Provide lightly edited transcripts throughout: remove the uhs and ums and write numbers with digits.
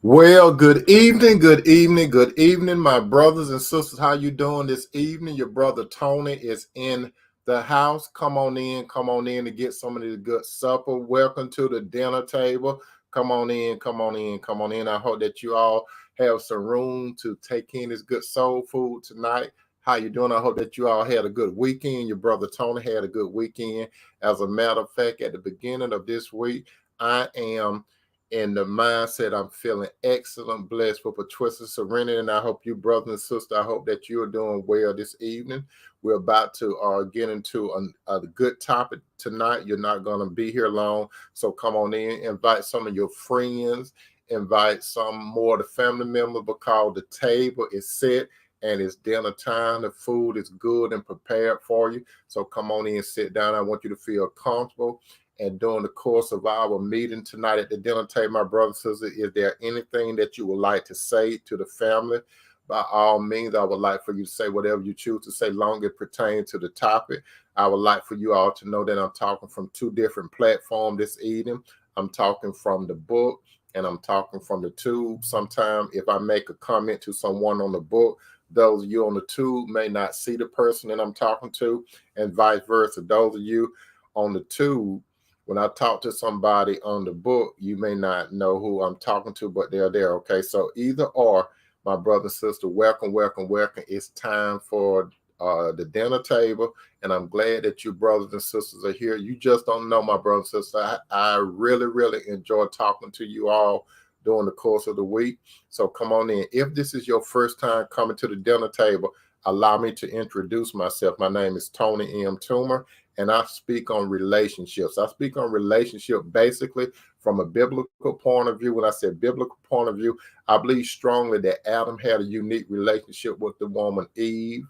Well, good evening, good evening, my brothers and sisters. How you doing this evening? Your brother Tony is in the house. Come on in to get some of this good supper. Welcome to the dinner table. Come on in, come on in, come on in. I hope that you all have some room to take in this good soul food tonight. How you doing? I hope that you all had a good weekend. Your brother Tony had a good weekend. As a matter of fact, at the beginning of this week, I am in the mindset. I'm feeling excellent, blessed with a twist of serenity. And I hope you, brothers and sisters, I hope that you're doing well this evening. We're about to get into a good topic tonight. You're not going to be here long. So come on in, invite some of your friends, invite some more of the family members because the table is set and it's dinner time. The food is good and prepared for you. So come on in and sit down. I want you to feel comfortable. And during the course of our meeting tonight at the dinner table, my brothers and sisters, is there anything that you would like to say to the family? By all means, I would like for you to say whatever you choose to say, long as it pertains to the topic. I would like for you all to know that I'm talking from two different platforms this evening. I'm talking from the book and I'm talking from the tube. Sometimes if I make a comment to someone on the book, those of you on the tube may not see the person that I'm talking to, and vice versa. Those of you on the tube, when I talk to somebody on the book, you may not know who I'm talking to, but they're there. Okay. So either or, my brother and sister, welcome, welcome, welcome. It's time for the dinner table. And I'm glad that you brothers and sisters are here. You just don't know, my brother and sister. I really, really enjoy talking to you all during the course of the week. So come on in. If this is your first time coming to the dinner table, allow me to introduce myself. My name is Tony M. Toomer, and I speak on relationships. I speak on relationship basically from a biblical point of view. When I say biblical point of view, I believe strongly that Adam had a unique relationship with the woman Eve,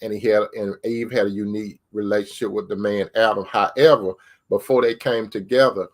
and Eve had a unique relationship with the man Adam. However, before they came together,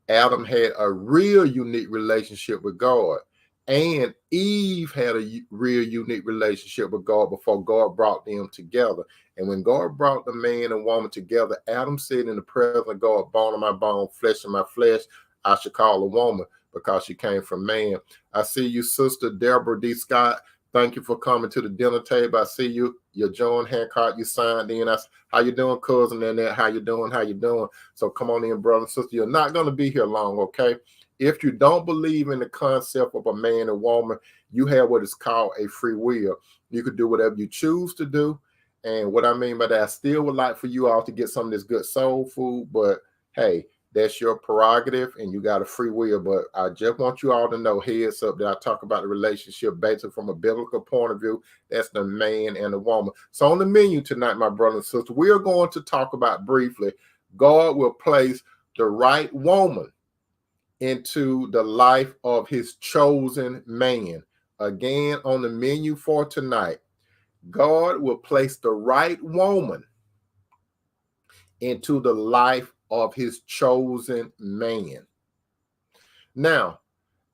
Adam had a real unique relationship with God. And Eve had a real unique relationship with God before God brought them together. And when God brought the man and woman together, Adam said, in the presence of God, bone of my bone, flesh of my flesh, I should call a woman because she came from man. I see you, Sister Deborah D. Scott. Thank you for coming to the dinner table. I see you, your John Hancock, you signed in. How you doing, cousin? And that, how you doing? How you doing? So come on in, brother and sister. You're not going to be here long, okay? If you don't believe in the concept of a man and woman, you have what is called a free will. You could do whatever you choose to do. And what I mean by that, I still would like for you all to get some of this good soul food, but hey, that's your prerogative and you got a free will. But I just want you all to know, heads up, that I talk about the relationship basically from a biblical point of view. That's the man and the woman. So on the menu tonight, my brother and sister, we're going to talk about briefly, God will place the right woman into the life of his chosen man. Again, on the menu for tonight, God will place the right woman into the life of his chosen man. Now,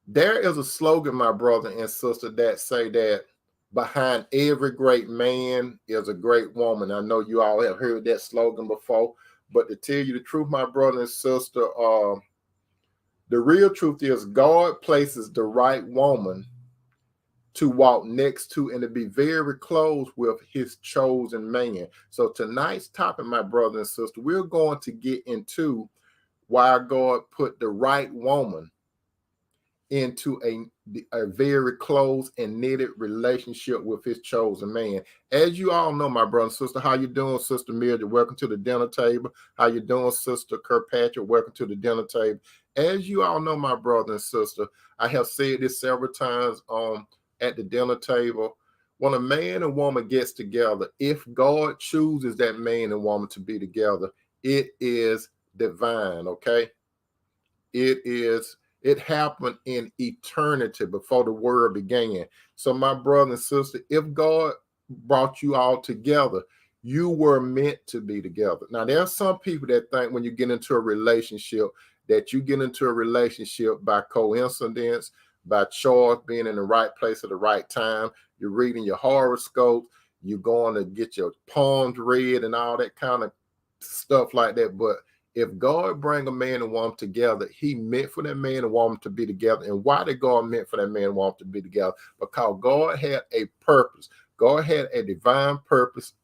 there is a slogan, my brother and sister, that say that behind every great man is a great woman. I know you all have heard that slogan before, but to tell you the truth, my brother and sister, the real truth is God places the right woman to walk next to and to be very close with his chosen man. So tonight's topic, my brother and sister, we're going to get into why God put the right woman into a very close and knitted relationship with his chosen man. As you all know, my brother and sister, how you doing, Sister Mildred? Welcome to the dinner table. How you doing, Sister Kirkpatrick? Welcome to the dinner table. As you all know, my brother and sister, I have said this several times at the dinner table. When a man and woman gets together, if God chooses that man and woman to be together, it is divine, okay? It happened in eternity before the world began. So my brother and sister, if God brought you all together, you were meant to be together. Now, there are some people that think when you get into a relationship that you get into a relationship by coincidence, by choice, being in the right place at the right time. You're reading your horoscope, you're going to get your palms read and all that kind of stuff like that. But If God bring a man and woman together, he meant for that man and woman to be together. And why did God meant for that man and woman to be together? Because God had a purpose. God had a divine purpose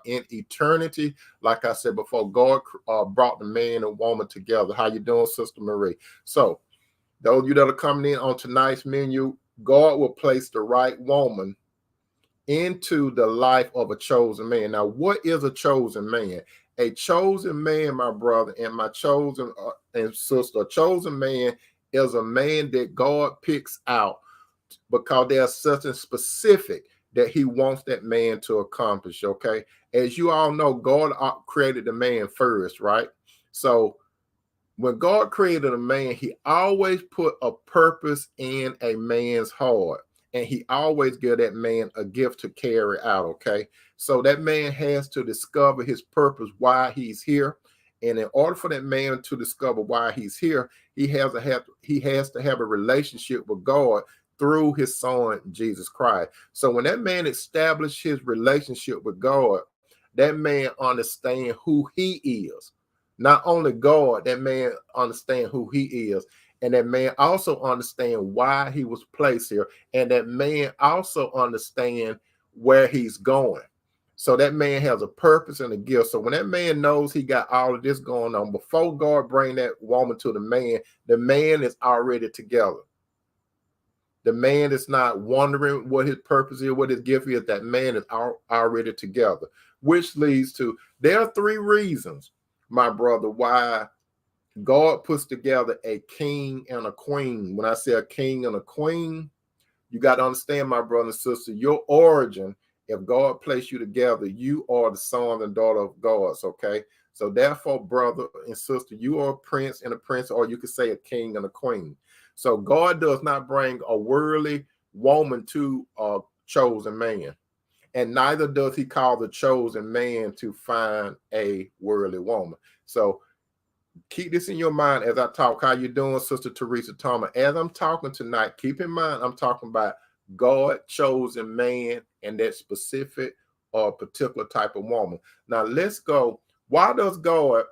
in eternity. Like I said before, God brought the man and woman together. How you doing, Sister Marie? So those of you that are coming in on tonight's menu, God will place the right woman into the life of a chosen man. Now, what is a chosen man? A chosen man, my brother and my chosen and sister, a chosen man is a man that God picks out because there's something specific that he wants that man to accomplish, okay? As you all know, God created the man first, right? So when God created a man, he always put a purpose in a man's heart. And he always give that man a gift to carry out, okay? So that man has to discover his purpose, why he's here. And in order for that man to discover why he's here, he has to have a relationship with God through his son, Jesus Christ. So when that man established his relationship with God, that man understand who he is. Not only God, that man understand who he is. And that man also understand why he was placed here. And that man also understand where he's going. So that man has a purpose and a gift. So when that man knows he got all of this going on, before God bring that woman to the man is already together. The man is not wondering what his purpose is, what his gift is. That man is already together, which leads to, there are 3 reasons, my brother, why God puts together a king and a queen. When I say a king and a queen, you got to understand, my brother and sister, your origin, if God placed you together, you are the son and daughter of God, okay? So therefore, brother and sister, you are a prince and a princess, or you could say a king and a queen. So God does not bring a worldly woman to a chosen man. And neither does he call the chosen man to find a worldly woman. So keep this in your mind as I talk. How you doing, Sister Teresa Toomer? As I'm talking tonight, keep in mind I'm talking about God chosen man and that specific or particular type of woman. Now let's go. Why does God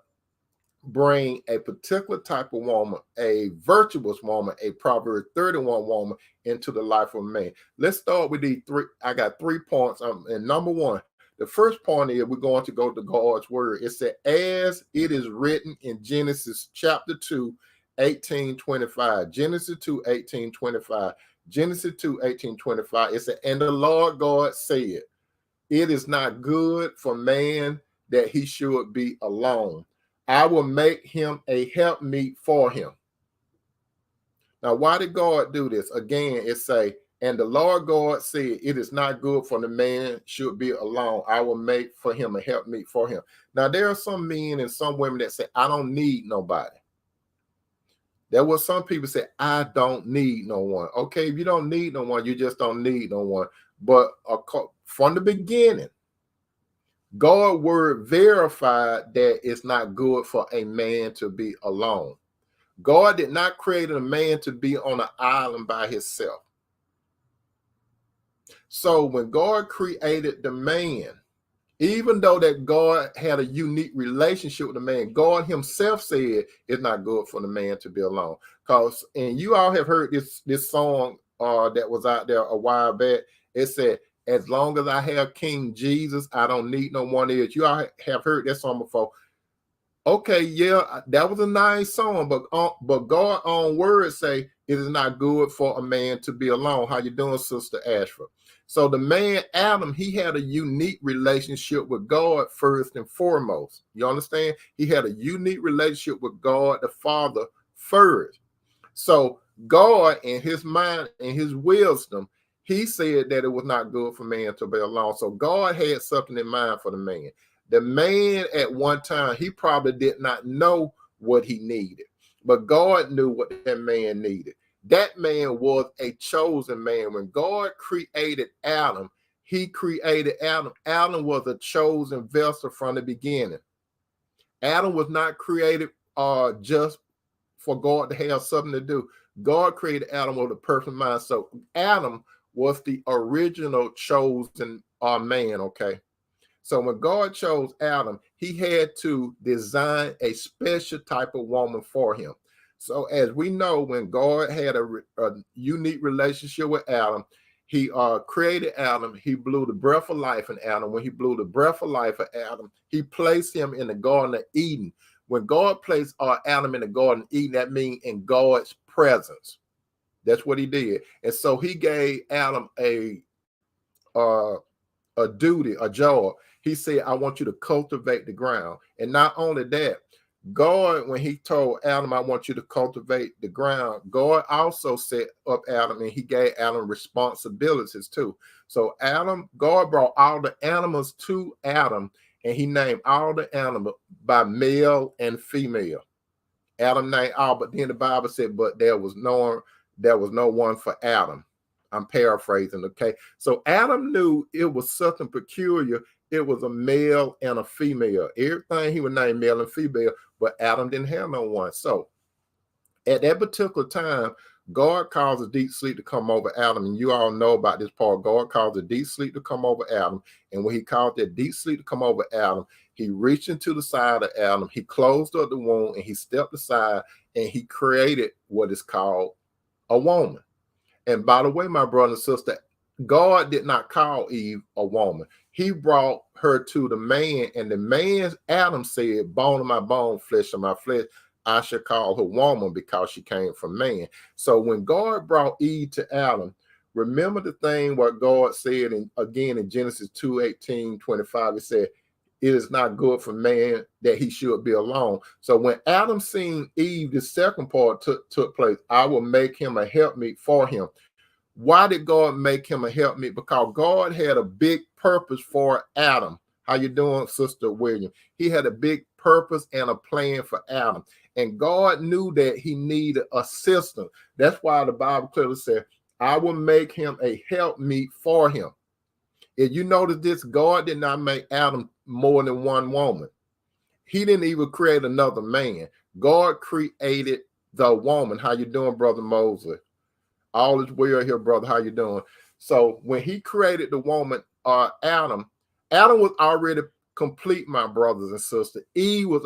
bring a particular type of woman, a virtuous woman, a Proverbs 31 woman into the life of man? Let's start with these 3. I got 3 points. And number 1, the first point is we're going to go to God's word. It said, as it is written in Genesis chapter 2, 18:25. Genesis 2, 18:25. Genesis 2, 18:25. It said, and the Lord God said, it is not good for man that he should be alone. I will make him a helpmeet for him. Now, why did God do this? Again, it say, and the Lord God said, it is not good for the man should be alone. I will make for him a helpmeet for him. Now, there are some men and some women that say, I don't need nobody. There were some people say, I don't need no one. Okay, if you don't need no one, you just don't need no one. But from the beginning, God's word verified that it's not good for a man to be alone. God did not create a man to be on an island by himself. So when God created the man, even though that God had a unique relationship with the man, God himself said it's not good for the man to be alone. And you all have heard this song that was out there a while back. It said, as long as I have King Jesus, I don't need no one else. You all have heard that song before. Okay, yeah, that was a nice song, but God on word say it is not good for a man to be alone. How you doing, Sister Ashford? So the man Adam, he had a unique relationship with God first and foremost. You understand? He had a unique relationship with God the Father first. So God, in his mind and his wisdom, he said that it was not good for man to be alone. So God had something in mind for the man. The man at one time, he probably did not know what he needed, but God knew what that man needed. That man was a chosen man. When God created Adam, he created Adam. Adam was a chosen vessel from the beginning. Adam was not created just for God to have something to do. God created Adam with a perfect mind. So Adam was the original chosen man, okay? So when God chose Adam, he had to design a special type of woman for him. So as we know, when God had a unique relationship with Adam, he created Adam. He blew the breath of life in Adam. When he blew the breath of life of Adam, he placed him in the Garden of Eden. When God placed Adam in the Garden of Eden, that means in God's presence. That's what he did. And so he gave Adam uh, a duty, a job. He said, I want you to cultivate the ground. And not only that, God, when he told Adam, I want you to cultivate the ground, God also set up Adam and he gave Adam responsibilities too. So God brought all the animals to Adam and he named all the animals by male and female. Adam named all, but then the Bible said, but there was no one for Adam. I'm paraphrasing, okay? So Adam knew it was something peculiar. It was a male and a female. Everything he would name male and female, but Adam didn't have no one. So at that particular time, God caused a deep sleep to come over Adam. And you all know about this part. God caused a deep sleep to come over Adam. And when he caused that deep sleep to come over Adam, he reached into the side of Adam. He closed up the womb and he stepped aside and he created what is called a woman. And by the way, my brother and sister, God did not call Eve a woman. He brought her to the man, and the man, Adam, said, bone of my bone, flesh of my flesh, I should call her woman because she came from man. So when God brought Eve to Adam, remember the thing what God said, again in Genesis 2:18-25, it said, it is not good for man that he should be alone. So when Adam seen Eve, the second part took place. I will make him a helpmeet for him. Why did God make him a helpmeet? Because God had a big purpose for Adam. How you doing, Sister William? He had a big purpose and a plan for Adam. And God knew that he needed assistance. That's why the Bible clearly said, I will make him a helpmeet for him. If you notice this, God did not make Adam more than one woman. He didn't even create another man. God created the woman. How you doing, Brother Mosley? All is well here, brother. How you doing? So when he created the woman, Adam was already complete, my brothers and sisters. Eve was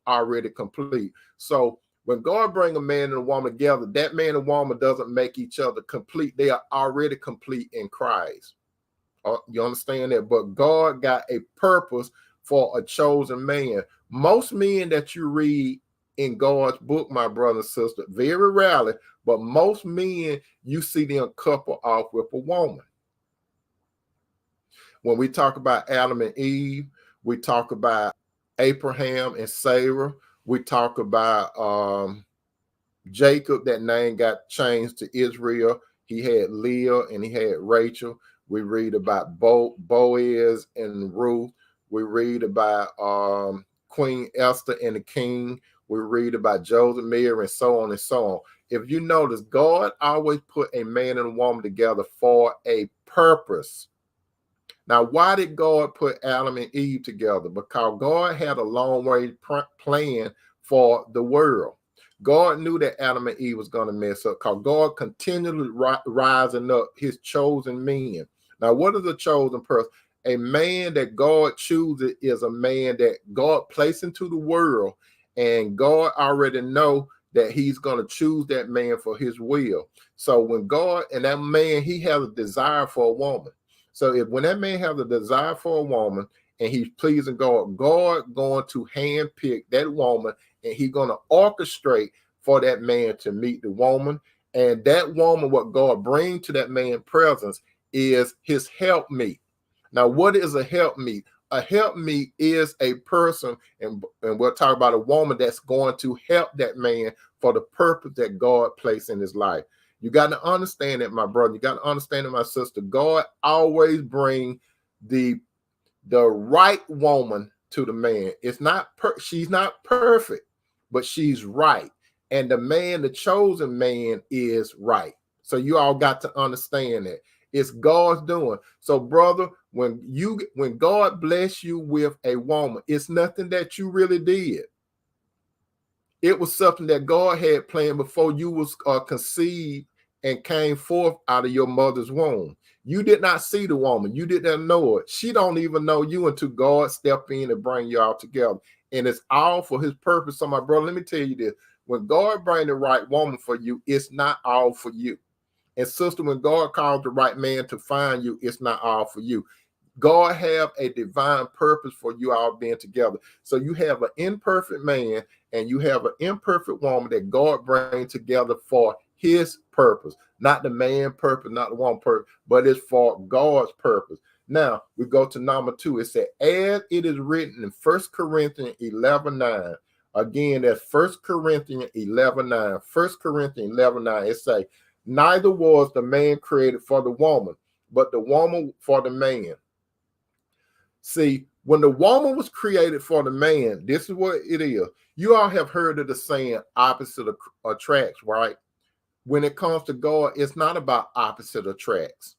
already complete. So when God bring a man and a woman together, that man and woman doesn't make each other complete. They are already complete in Christ. You understand that? But God got a purpose for a chosen man. Most men that you read in God's book, my brother and sister, very rarely, but most men, you see them couple off with a woman. When we talk about Adam and Eve, we talk about Abraham and Sarah. We talk about Jacob, that name got changed to Israel. He had Leah and he had Rachel. We read about Boaz and Ruth. We read about Queen Esther and the king. We read about Joseph, Mary, and so on and so on. If you notice, God always put a man and a woman together for a purpose. Now, why did God put Adam and Eve together? Because God had a long-range plan for the world. God knew that Adam and Eve was going to mess up because God continually rising up his chosen men. Now, what is a chosen person? A man that God chooses is a man that God placed into the world, and God already know that he's going to choose that man for his will. So when God, and that man, he has a desire for a woman. So when that man has a desire for a woman and he's pleasing God, God going to handpick that woman and he's going to orchestrate for that man to meet the woman. And that woman, what God brings to that man's presence is his helpmeet. Now, what is a helpmeet? A helpmeet is a person, and we'll talk about a woman that's going to help that man for the purpose that God placed in his life. You got to understand that, my brother. You got to understand that, my sister. God always bring the right woman to the man. It's not she's not perfect, but she's right. And the man, the chosen man, is right. So you all got to understand that. It's God's doing. So, brother, when God bless you with a woman, it's nothing that you really did. It was something that God had planned before you was conceived and came forth out of your mother's womb. You did not see the woman. You didn't know it. She don't even know you until God step in and bring you all together. And it's all for his purpose. So my brother, let me tell you this. When God bring the right woman for you, it's not all for you. And sister, when God calls the right man to find you, it's not all for you. God have a divine purpose for you all being together. So you have an imperfect man and you have an imperfect woman that God brings together for his purpose, not the man purpose, not the woman purpose, but it's for God's purpose. Now we go to number 2. It said, as it is written in 1 Corinthians 11:9. Again, that's 1 Corinthians 11:9. 1 Corinthians 11:9. It say, neither was the man created for the woman, but the woman for the man. See, when the woman was created for the man, this is what it is. You all have heard of the saying, opposite attracts, right? When it comes to God, it's not about opposite attracts.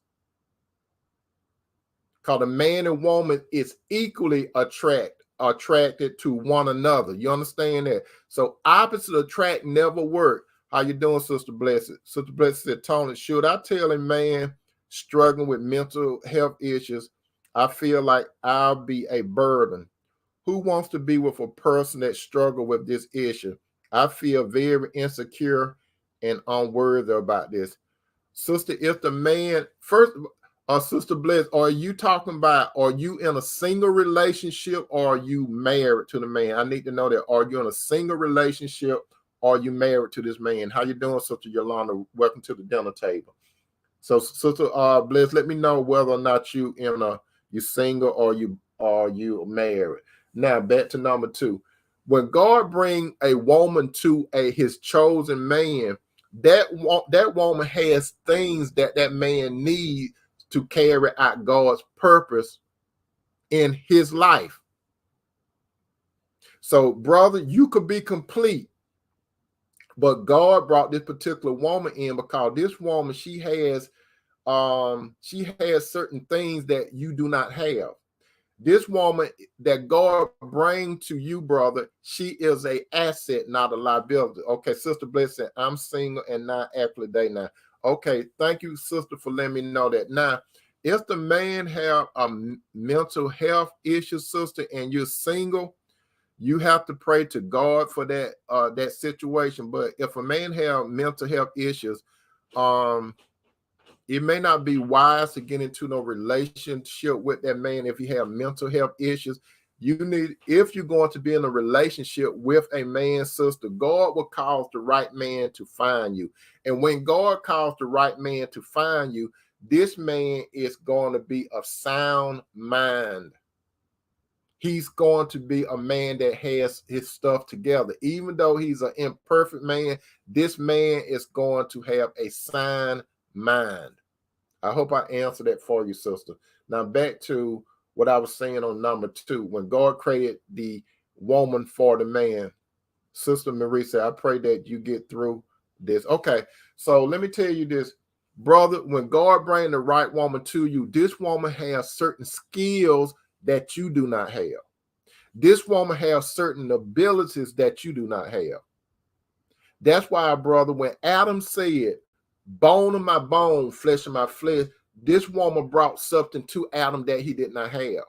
Because the man and woman is equally attracted to one another. You understand that? So opposite attract never work. How you doing, Sister Blessed? Sister Blessed said, Tony, should I tell a man struggling with mental health issues, I feel like I'll be a burden? Who wants to be with a person that struggles with this issue? I feel very insecure and unworthy about this. Sister, if the man, first, Sister Bless, are you talking about, are you in a single relationship or are you married to the man? I need to know that. Are you in a single relationship or are you married to this man? How you doing, Sister Yolanda? Welcome to the dinner table. So, Sister Bless, let me know whether or not you single or you married. Now back to number 2. When God bring a woman to his chosen man, that woman has things that man needs to carry out God's purpose in his life. So, brother, you could be complete, but God brought this particular woman in because this woman, she has certain things that you do not have. This woman that God bring to you, brother, she is a asset, not a liability. Okay, Sister Bless said, I'm single and not actively dating now. Okay, thank you, sister, for letting me know that. Now, if the man have a mental health issue, sister, and you're single, you have to pray to God for that situation. But if a man have mental health issues, it may not be wise to get into no relationship with that man if you have mental health issues. If you're going to be in a relationship with a man, sister, God will cause the right man to find you. And when God calls the right man to find you, this man is going to be of sound mind. He's going to be a man that has his stuff together. Even though he's an imperfect man, this man is going to have a sound mind. I hope I answered that for you, sister. Now back to what I was saying on number 2. When God created the woman for the man, Sister Marie said, I pray that you get through this. Okay, so let me tell you this, brother. When God brings the right woman to you, this woman has certain skills that you do not have. This woman has certain abilities that you do not have. That's why, brother, when Adam said, bone of my bone, flesh of my flesh, this woman brought something to Adam that he did not have.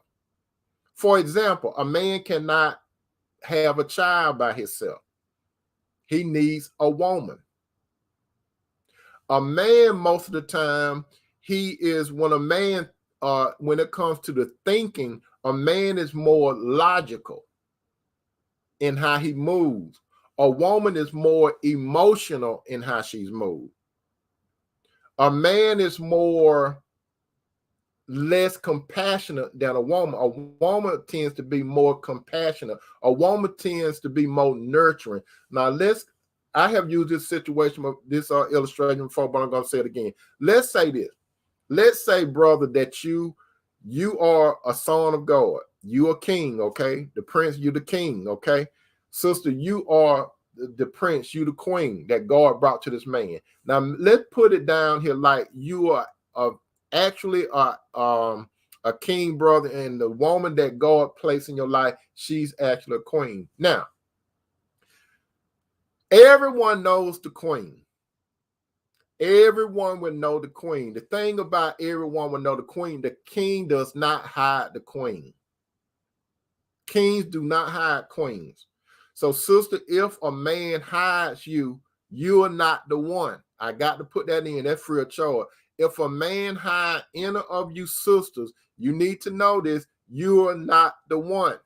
For example, a man cannot have a child by himself. He needs a woman. A man, most of the time, when it comes to the thinking, a man is more logical in how he moves. A woman is more emotional in how she's moved. A man is less compassionate than a woman. A woman tends to be more compassionate. A woman tends to be more nurturing. Now, I have used this situation, this illustration before, but I'm going to say it again. Let's say this. Let's say, brother, that you are a son of God. You a king, okay? The prince, you the king, okay? Sister, you are the prince, you the queen that God brought to this man. Now, let's put it down here like you are actually a king, brother, and the woman that God placed in your life, she's actually a queen. Now, everyone knows the queen. Everyone would know the queen. The thing about everyone would know the queen, the king does not hide the queen. Kings do not hide queens. So, sister, if a man hides you, you are not the one. I got to put that in. That's free of charge. If a man hide any of you sisters, you need to know this. You are not the one.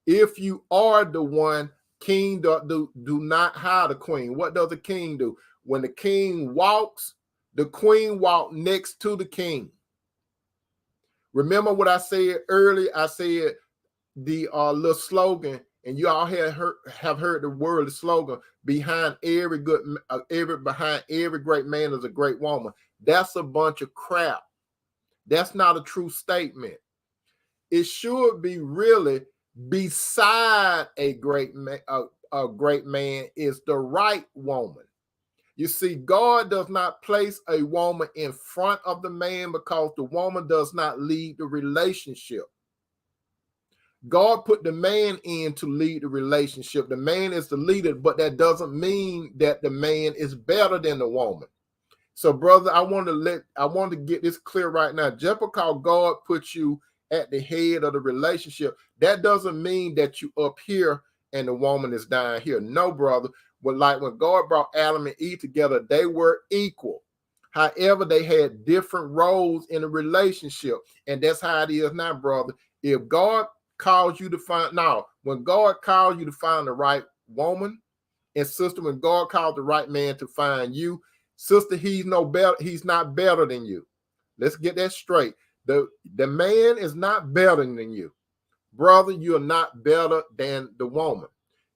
If you are the one, king do not hide a queen. What does the king do? When the king walks, the queen walks next to the king. Remember what I said earlier? I said the little slogan, and you all have heard the word, the slogan, behind every great man is a great woman. That's a bunch of crap. That's not a true statement. It should be really beside a great man. A great man is the right woman. You see, God does not place a woman in front of the man because the woman does not lead the relationship. God put the man in to lead the relationship. The man is the leader, but that doesn't mean that the man is better than the woman. So, brother, I want to get this clear right now. Just because God puts you at the head of the relationship, that doesn't mean that you up here and the woman is down here. No, brother. But like when God brought Adam and Eve together, they were equal. However, they had different roles in the relationship. And that's how it is now, brother. If God calls you to find, now, when God calls you to find the right woman, and sister, when God calls the right man to find you, sister, he's not better than you. Let's get that straight. The man is not better than you. Brother, you're not better than the woman.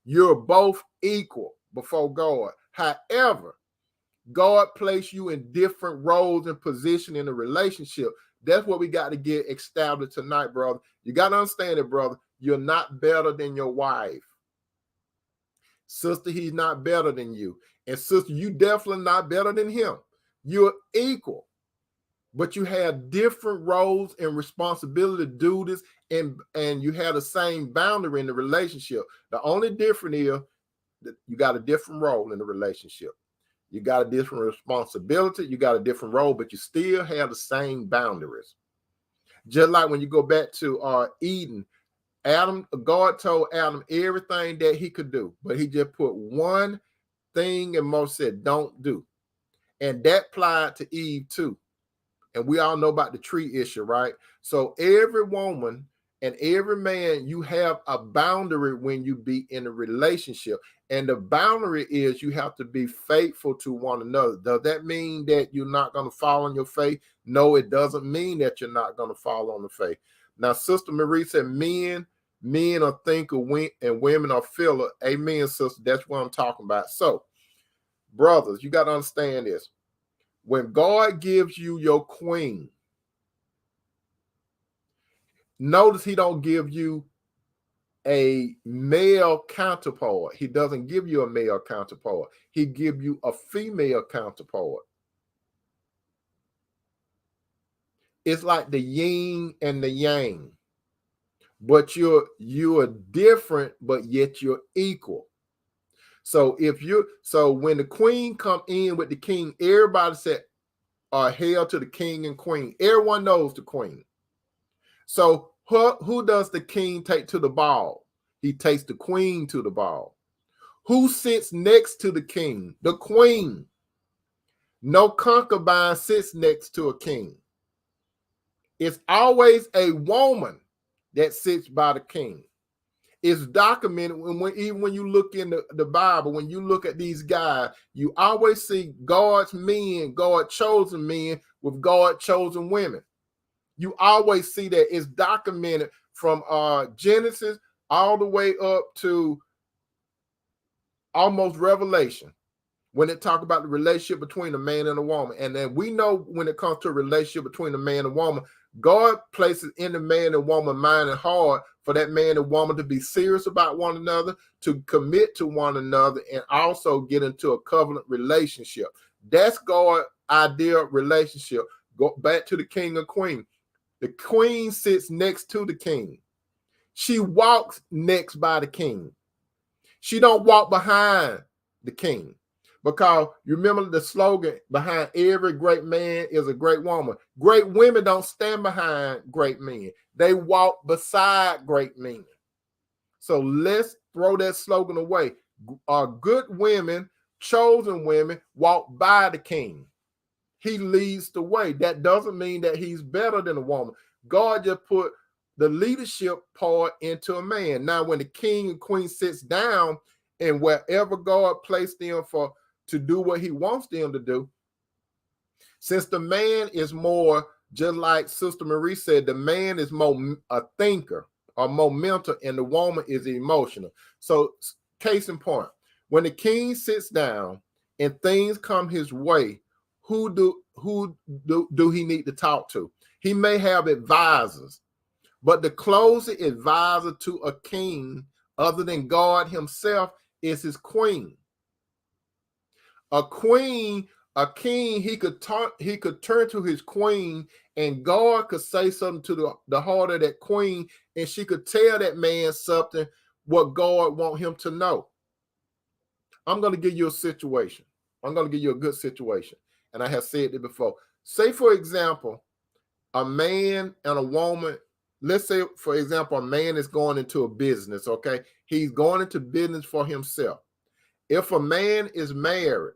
You're both equal before God. However, God placed you in different roles and position in the relationship. That's what we got to get established tonight, brother. You got to understand it, brother. You're not better than your wife. Sister, he's not better than you. And sister, you definitely not better than him. You're equal. But you have different roles and responsibility to do this, and you have the same boundary in the relationship. The only difference is that you got a different role in the relationship. You got a different responsibility. You got a different role, but you still have the same boundaries. Just like when you go back to Eden, God told Adam everything that he could do, but he just put one thing and Moses said, don't do. And that applied to Eve too. And we all know about the tree issue, right? So every woman and every man, you have a boundary when you be in a relationship. And the boundary is you have to be faithful to one another. Does that mean that you're not going to fall on your faith? No, it doesn't mean that you're not going to fall on the faith. Now, Sister Marie said men are thinker and women are filler. Amen, sister. That's what I'm talking about. So, brothers, you got to understand this. When God gives you your queen, notice he don't give you a male counterpart. He doesn't give you a male counterpart. He give you a female counterpart. It's like the yin and the yang. But you're different, but yet you're equal. So when the queen come in with the king, everybody said, hail to the king and queen. Everyone knows the queen. So who does the king take to the ball? He takes the queen to the ball. Who sits next to the king? The queen. No concubine sits next to a king. It's always a woman that sits by the king. It's documented even when you look in the Bible, when you look at these guys, you always see God's men, God chosen men with God chosen women. You always see that. It's documented from Genesis all the way up to almost Revelation, when it talk about the relationship between a man and a woman. And then we know when it comes to a relationship between a man and woman, God places in the man and woman mind and heart for that man and woman to be serious about one another, to commit to one another, and also get into a covenant relationship. That's God's ideal relationship. Go back to the king and queen. The queen sits next to the king. She walks next by the king. She don't walk behind the king. Because you remember the slogan, behind every great man is a great woman. Great women don't stand behind great men. They walk beside great men. So let's throw that slogan away. Good women, chosen women, walk by the king. He leads the way. That doesn't mean that he's better than a woman. God just put the leadership part into a man. Now, when the king and queen sits down and wherever God placed them to do what he wants them to do, since the man is more, just like Sister Marie said, the man is more a thinker or more mental, and the woman is emotional. So, case in point, when the king sits down and things come his way, who do he need to talk to? He may have advisors, but the closest advisor to a king, other than God himself, is his queen. A king, he could turn to his queen, and God could say something to the heart of that queen, and she could tell that man something what God want him to know. I'm going to give you a situation. I'm going to give you a good situation. And I have said it before. Say, for example, a man and a woman. Let's say, for example, a man is going into a business, okay? He's going into business for himself. If a man is married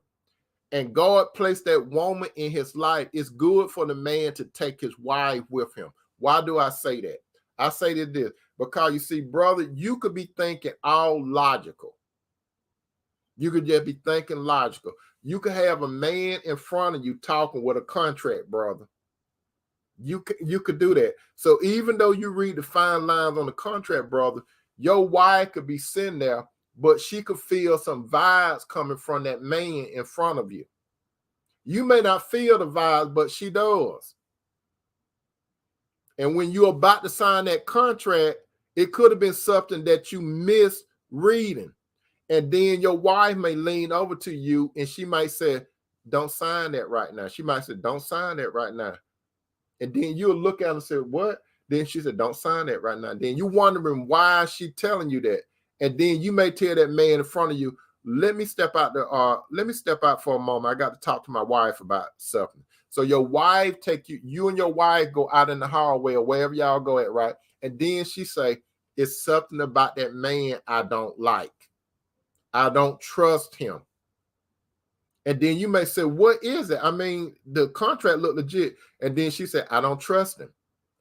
and God placed that woman in his life, it's good for the man to take his wife with him. Why do I say that? I say this because, you see, brother, you could be thinking all logical. You could just be thinking logical. You could have a man in front of you talking with a contract, brother. You could do that. So even though you read the fine lines on the contract, brother, your wife could be sitting there, but she could feel some vibes coming from that man in front of you. You may not feel the vibes, but she does. And when you're about to sign that contract, it could have been something that you missed reading. And then your wife may lean over to you and she might say, don't sign that right now. She might say, don't sign that right now. And then you'll look at her and say, what? Then she said, don't sign that right now. Then you're wondering why she's telling you that. And then you may tell that man in front of you, let me step out for a moment. I got to talk to my wife about something. So your wife take you and your wife go out in the hallway or wherever y'all go at, right? And then she say, it's something about that man I don't like. I don't trust him. And then you may say, what is it? I mean, the contract looked legit. And then she said, I don't trust him.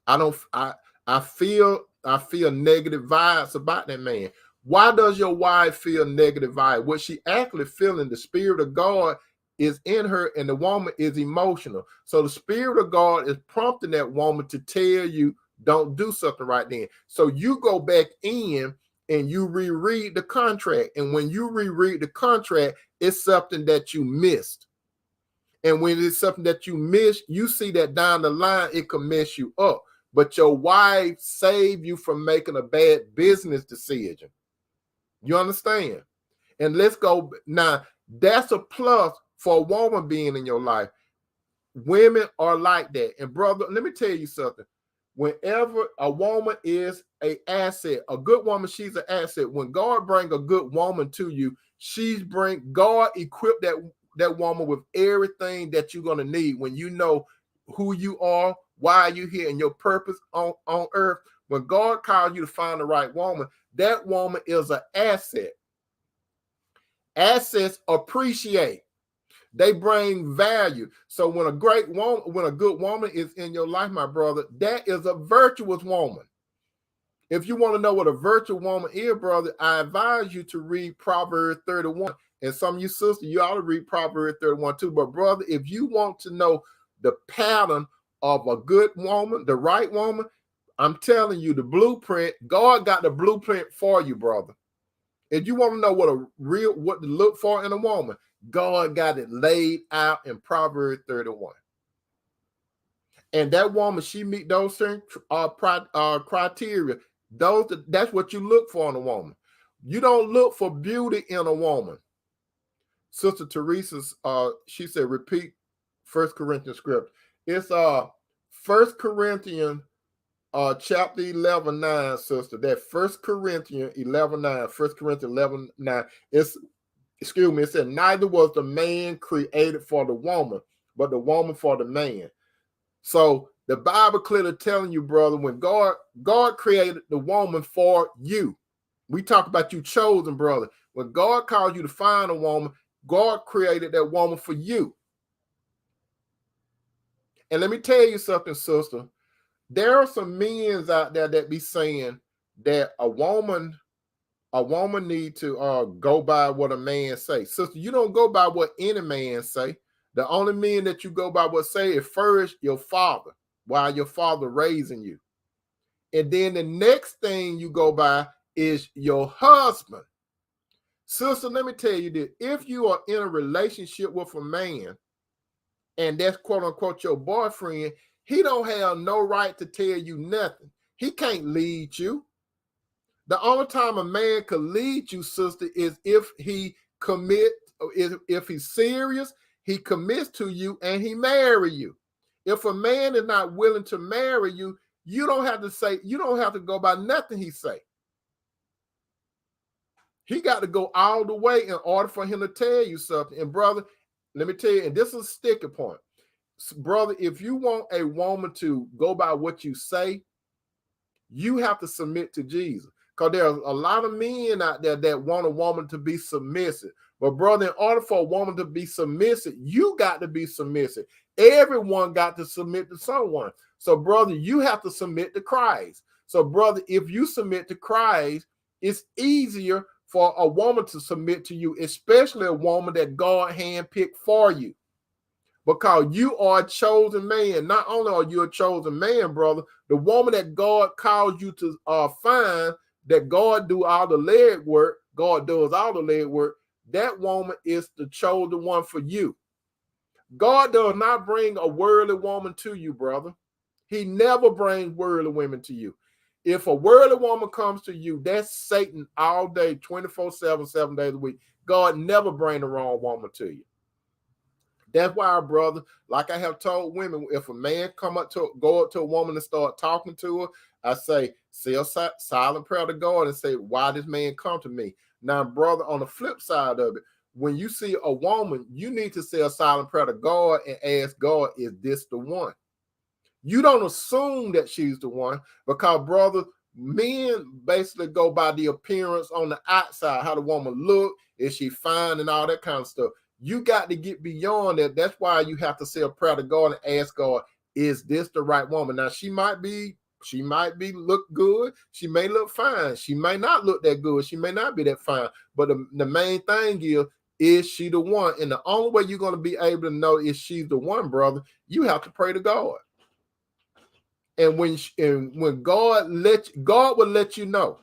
I feel negative vibes about that man. Why does your wife feel negative vibes? What she actually feeling, the spirit of God is in her, and the woman is emotional. So the spirit of God is prompting that woman to tell you, don't do something right then. So you go back in and you reread the contract. And when you reread the contract, it's something that you missed. And when it's something that you miss, you see that down the line, it can mess you up. But your wife saved you from making a bad business decision. You understand? And let's go now. That's a plus for a woman being in your life. Women are like that. And brother, let me tell you something. Whenever a woman is an asset, a good woman, she's an asset. When God brings a good woman to you, God equipped that woman with everything that you're going to need when you know who you are, why you're here, and your purpose on earth. When God calls you to find the right woman, that woman is an asset. Assets appreciate. They bring value. So when a good woman is in your life, my brother, that is a virtuous woman. If you want to know what a virtuous woman is, brother, I advise you to read Proverbs 31. And some of you sisters, you ought to read Proverbs 31 too. But brother, if you want to know the pattern of a good woman, the right woman, I'm telling you, the blueprint, God got the blueprint for you, brother. If you want to know what to look for in a woman, God got it laid out in Proverbs 31. And that woman, she meet those certain criteria. That's what you look for in a woman. You don't look for beauty in a woman. Sister Teresa's, she said, repeat 1 Corinthians script. It's 1 Corinthians chapter 11:9, sister. That 1 Corinthians 11:9, 1 Corinthians 11:9. It's Excuse me, it said, neither was the man created for the woman, but the woman for the man. So the Bible clearly telling you, brother, when God created the woman for you. We talk about you chosen, brother. When God called you to find a woman, God created that woman for you. And let me tell you something, sister. There are some men out there that be saying that a woman need to go by what a man say. Sister, you don't go by what any man say. The only men that you go by what say is first your father, while your father raising you. And then the next thing you go by is your husband. Sister, let me tell you this. If you are in a relationship with a man, and that's quote unquote your boyfriend, he don't have no right to tell you nothing. He can't lead you. The only time a man could lead you, sister, is if he commit, if he's serious, he commits to you and he marry you. If a man is not willing to marry you, you don't have to go by nothing he say. He got to go all the way in order for him to tell you something. And brother, let me tell you, and this is a sticky point. Brother, if you want a woman to go by what you say, you have to submit to Jesus. Because there's a lot of men out there that want a woman to be submissive. But brother, in order for a woman to be submissive, you got to be submissive. Everyone got to submit to someone. So brother, you have to submit to Christ. So brother, if you submit to Christ, it's easier for a woman to submit to you, especially a woman that God handpicked for you. Because you are a chosen man. Not only are you a chosen man, brother, the woman that God calls you to find, that God do all the leg work, God does all the leg work, that woman is the chosen one for you. God does not bring a worldly woman to you, brother. He never brings worldly women to you. If a worldly woman comes to you, that's Satan all day, 24/7, 7 days a week. God never brings the wrong woman to you. That's why, brother, like I have told women, if a man go up to a woman and start talking to her, I say a silent prayer to God and say, why this man come to me? Now, brother, on the flip side of it, when you see a woman, you need to say a silent prayer to God and ask God, is this the one? You don't assume that she's the one, because, brother, men basically go by the appearance on the outside, how the woman look, is she fine and all that kind of stuff. You got to get beyond that. That's why you have to say a prayer to God and ask God, is this the right woman? Now, she might be look good. She may look fine. She may not look that good. She may not be that fine. But the main thing is she the one? And the only way you're going to be able to know if she's the one, brother, you have to pray to God. And when God will let you know.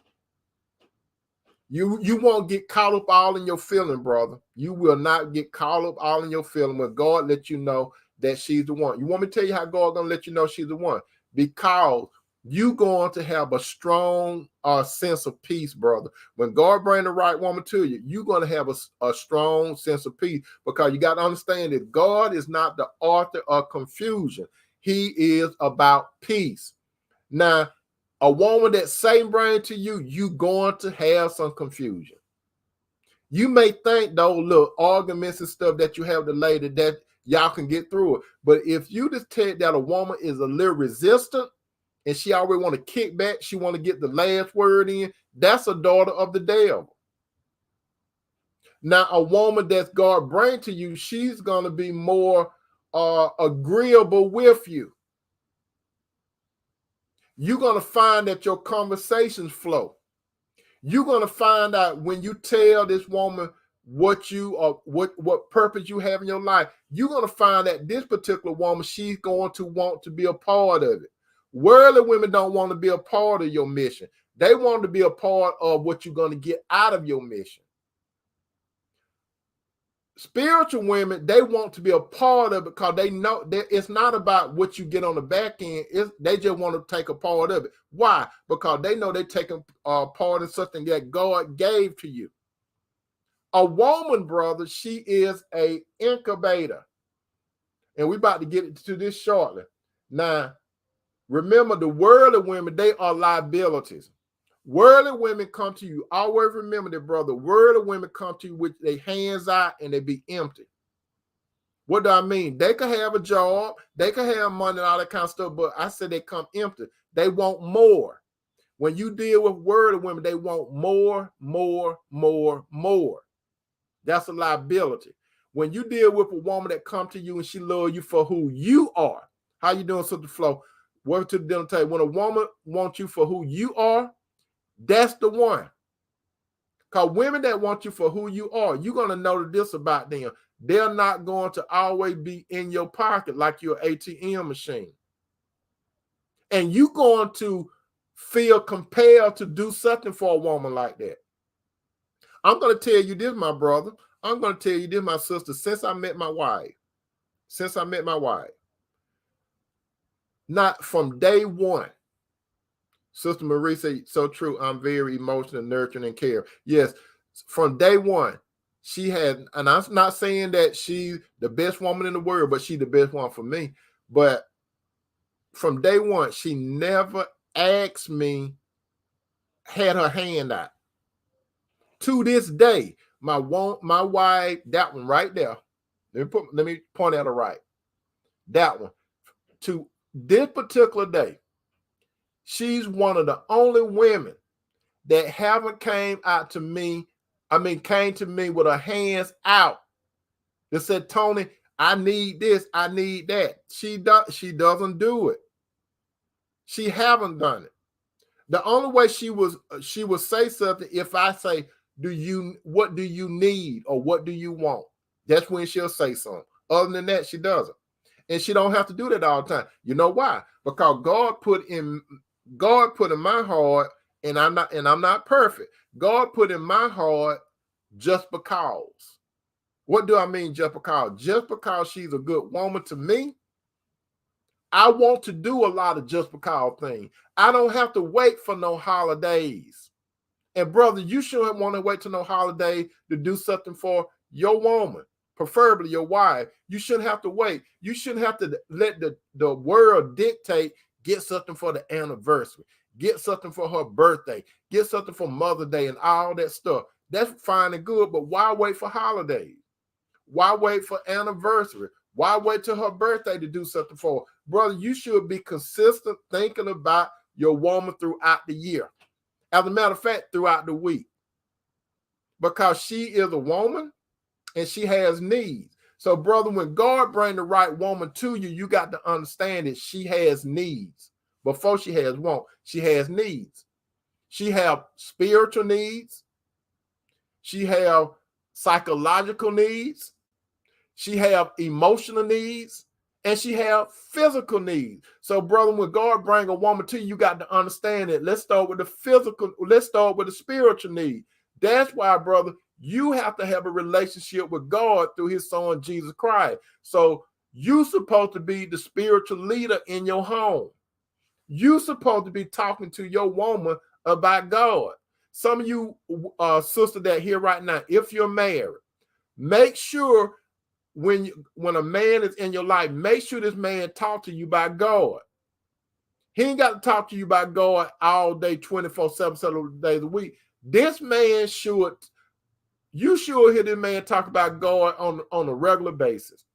You won't get caught up all in your feeling, brother. You will not get caught up all in your feeling when God lets you know that she's the one. You want me to tell you how God gonna let you know she's the one? Because you going to have a strong sense of peace, brother. When God bring the right woman to you, you're going to have a strong sense of peace, because you got to understand that God is not the author of confusion. He is about peace. Now, a woman that Satan bring to you, you going to have some confusion. You may think those little arguments and stuff that you have with the lady that y'all can get through it. But if you just take that a woman is a little resistant and she already want to kick back, she want to get the last word in, that's a daughter of the devil. Now, a woman that's God bring to you, she's going to be more agreeable with you. You're going to find that your conversations flow. You're going to find out when you tell this woman what purpose you have in your life, you're going to find that this particular woman, she's going to want to be a part of it. Worldly women don't want to be a part of your mission. They want to be a part of what you're going to get out of your mission. Spiritual women, they want to be a part of it because they know that it's not about what you get on the back end. They just want to take a part of it. Why? Because they know they're taking part in something that God gave to you. A woman, brother, she is an incubator. And we're about to get into this shortly. Now, remember, the world of women, they are liabilities. Worldly women come to you. Always remember that, brother. Worldly women come to you with their hands out and they be empty. What do I mean? They could have a job, they could have money and all that kind of stuff, but I said they come empty. They want more. When you deal with worldly women, they want more, more, more, more. That's a liability. When you deal with a woman that come to you and she loves you for who you are. How you doing, Sister Flo? Welcome to the dinner table. When a woman wants you for who you are, that's the one. Because women that want you for who you are, you're going to know this about them. They're not going to always be in your pocket like your ATM machine. And you're going to feel compelled to do something for a woman like that. I'm going to tell you this, my brother. I'm going to tell you this, my sister. Since I met my wife, not from day one, Sister Marie said, so true. I'm very emotional, nurturing, and care. Yes, from day one, she had, and I'm not saying that she's the best woman in the world, but she's the best one for me. But from day one, she never asked me, had her hand out. To this day, my wife, that one right there. Let me point at her right. That one. To this particular day, she's one of the only women that haven't came to me with her hands out. That said, Tony, I need this, I need that. She doesn't do it. She haven't done it. The only way she would say something if I say, what do you need or what do you want? That's when she'll say something. Other than that, she doesn't. And she don't have to do that all the time. You know why? Because God put in my heart, and I'm not perfect. God put in my heart just because. What do I mean just because? Just because she's a good woman to me, I want to do a lot of just because things. I don't have to wait for no holidays. And brother, you shouldn't want to wait till no holiday to do something for your woman, preferably your wife. You shouldn't have to wait. You shouldn't have to let the world dictate, get something for the anniversary, get something for her birthday, get something for Mother's Day and all that stuff. That's fine and good, but why wait for holidays? Why wait for anniversary? Why wait till her birthday to do something for her? Brother, you should be consistent thinking about your woman throughout the year. As a matter of fact, throughout the week. Because she is a woman and she has needs. So, brother, when God brings the right woman to you, you got to understand that she has needs. Before she has want, she has needs. She have spiritual needs. She have psychological needs. She have emotional needs. And she have physical needs. So, brother, when God brings a woman to you, you got to understand it. Let's start with the physical. Let's start with the spiritual need. That's why, brother, you have to have a relationship with God through his son, Jesus Christ. So you're supposed to be the spiritual leader in your home. You're supposed to be talking to your woman about God. Some of you sisters that here right now, if you're married, make sure when a man is in your life, make sure this man talk to you about God. He ain't got to talk to you about God all day, 24/7, 7 days a week. This man you should hear this man talk about God on a regular basis.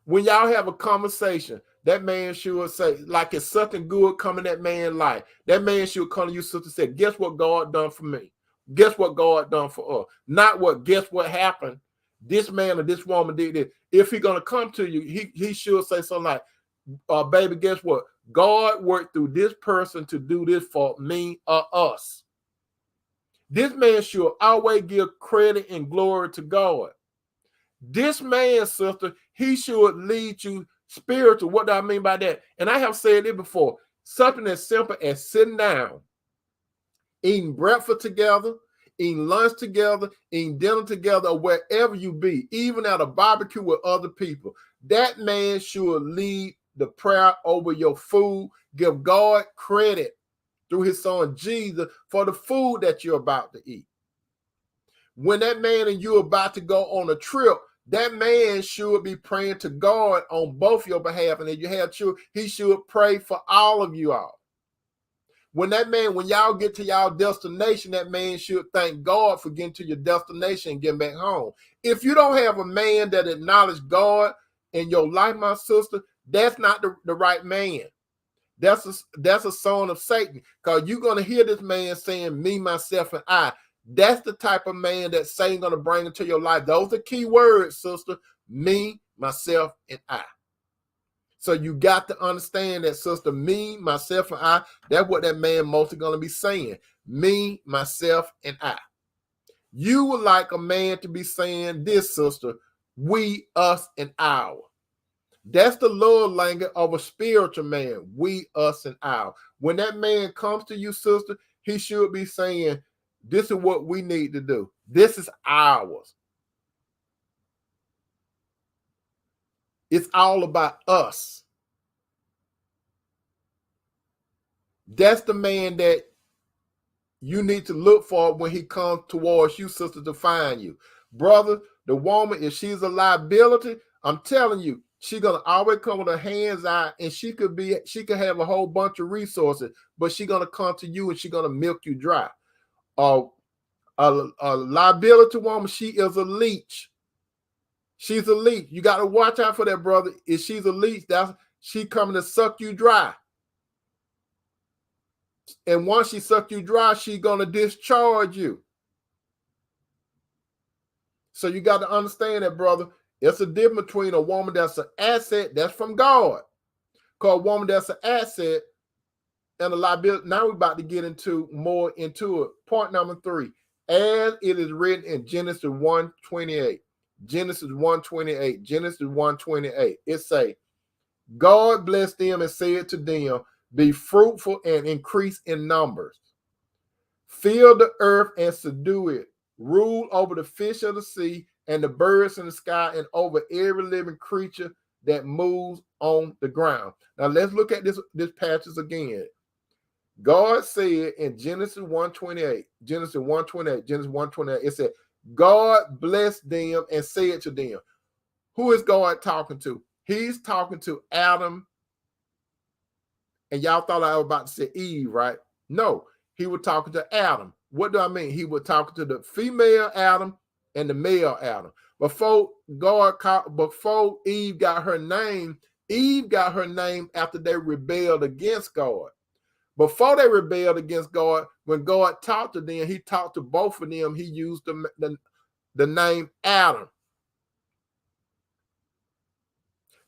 When y'all have a conversation, that man should say, like it's something good coming that man's life. That man should come to you, sister, and say, guess what God done for me? Guess what God done for us? Not guess what happened. This man or this woman did this. If he's going to come to you, he should say something like, baby, guess what? God worked through this person to do this for me or us. This man should always give credit and glory to God. This man, sister, he should lead you spiritual. What do I mean by that? And I have said it before. Something as simple as sitting down, eating breakfast together, eating lunch together, eating dinner together, or wherever you be, even at a barbecue with other people. That man should lead the prayer over your food. Give God credit through his son Jesus for the food that you're about to eat. When that man and you are about to go on a trip, that man should be praying to God on both your behalf. And if you have children, he should pray for all of you all. When y'all get to y'all destination, that man should thank God for getting to your destination and getting back home. If you don't have a man that acknowledges God in your life, my sister, that's not the right man. That's a son of Satan, because you're going to hear this man saying, me, myself, and I. That's the type of man that Satan going to bring into your life. Those are key words, sister. Me, myself, and I. So you got to understand that, sister. Me, myself, and I. That's what that man mostly going to be saying. Me, myself, and I. You would like a man to be saying this, sister. We, us, and our. That's the love language of a spiritual man. We, us, and our. When that man comes to you, sister, he should be saying, this is what we need to do. This is ours. It's all about us. That's the man that you need to look for when he comes towards you, sister, to find you. Brother, the woman, if she's a liability, I'm telling you, she's gonna always come with her hands out, and she could have a whole bunch of resources, but she's gonna come to you and she's gonna milk you dry. A liability woman, she is a leech. She's a leech. You got to watch out for that, brother. If she's a leech, she coming to suck you dry. And once she suck you dry, she's gonna discharge you. So you got to understand that, brother. It's a difference between a woman that's an asset, that's from God. Because a woman that's an asset and a liability. Now we're about to get more into it. Point number 3. As it is written in Genesis 1:28. Genesis 1:28. Genesis 1:28. It say, God blessed them and said to them, be fruitful and increase in numbers. Fill the earth and subdue it. Rule over the fish of the sea and the birds in the sky and over every living creature that moves on the ground. Now let's look at this passage again. God said in Genesis 1:28, Genesis 1:28, Genesis 1:28, it said, God blessed them and said to them. Who is God talking to? He's talking to Adam. And y'all thought I was about to say Eve, right? No, he was talking to Adam. What do I mean? He was talking to the female Adam and the male Adam. Before Eve got her name after they rebelled against God. Before they rebelled against God, when God talked to them, he talked to both of them. He used the name Adam.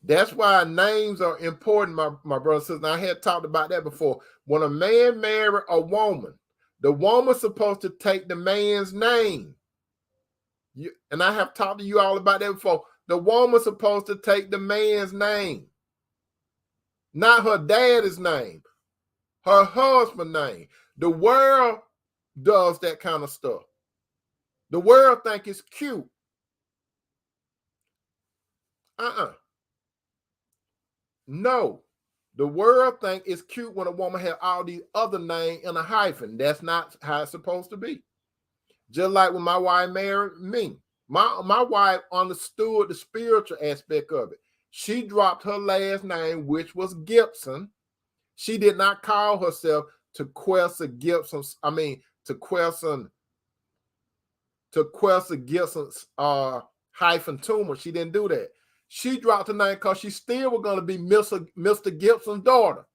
That's why names are important, my brother and sister. I had talked about that before. When a man marries a woman, the woman's supposed to take the man's name. And I have talked to you all about that before. The woman's supposed to take the man's name, not her daddy's name, her husband's name. The world does that kind of stuff. The world think it's cute. No, the world think it's cute when a woman has all these other names in a hyphen. That's not how it's supposed to be. Just like when my wife married me, my wife understood the spiritual aspect of it. She dropped her last name, which was Gibson. She did not call herself Tequessa Gibson. Tequessa Gibson's hyphen Toomer. She didn't do that. She dropped the name because she still was going to be Mr. Gibson's daughter.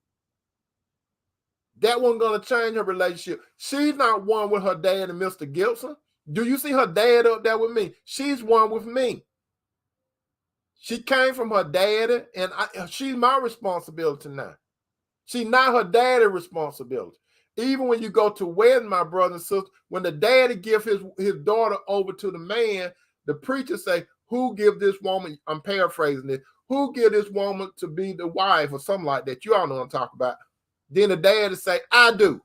That wasn't going to change her relationship. She's not one with her dad and Mr. Gibson. Do you see her dad up there with me? She's one with me. She came from her daddy, and she's my responsibility now. She's not her daddy's responsibility. Even when you go to wedding, my brother and sister, when the daddy gives his daughter over to the man, the preacher say, who give this woman, I'm paraphrasing this, who give this woman to be the wife or something like that? You all know what I'm talking about. Then the daddy say, I do.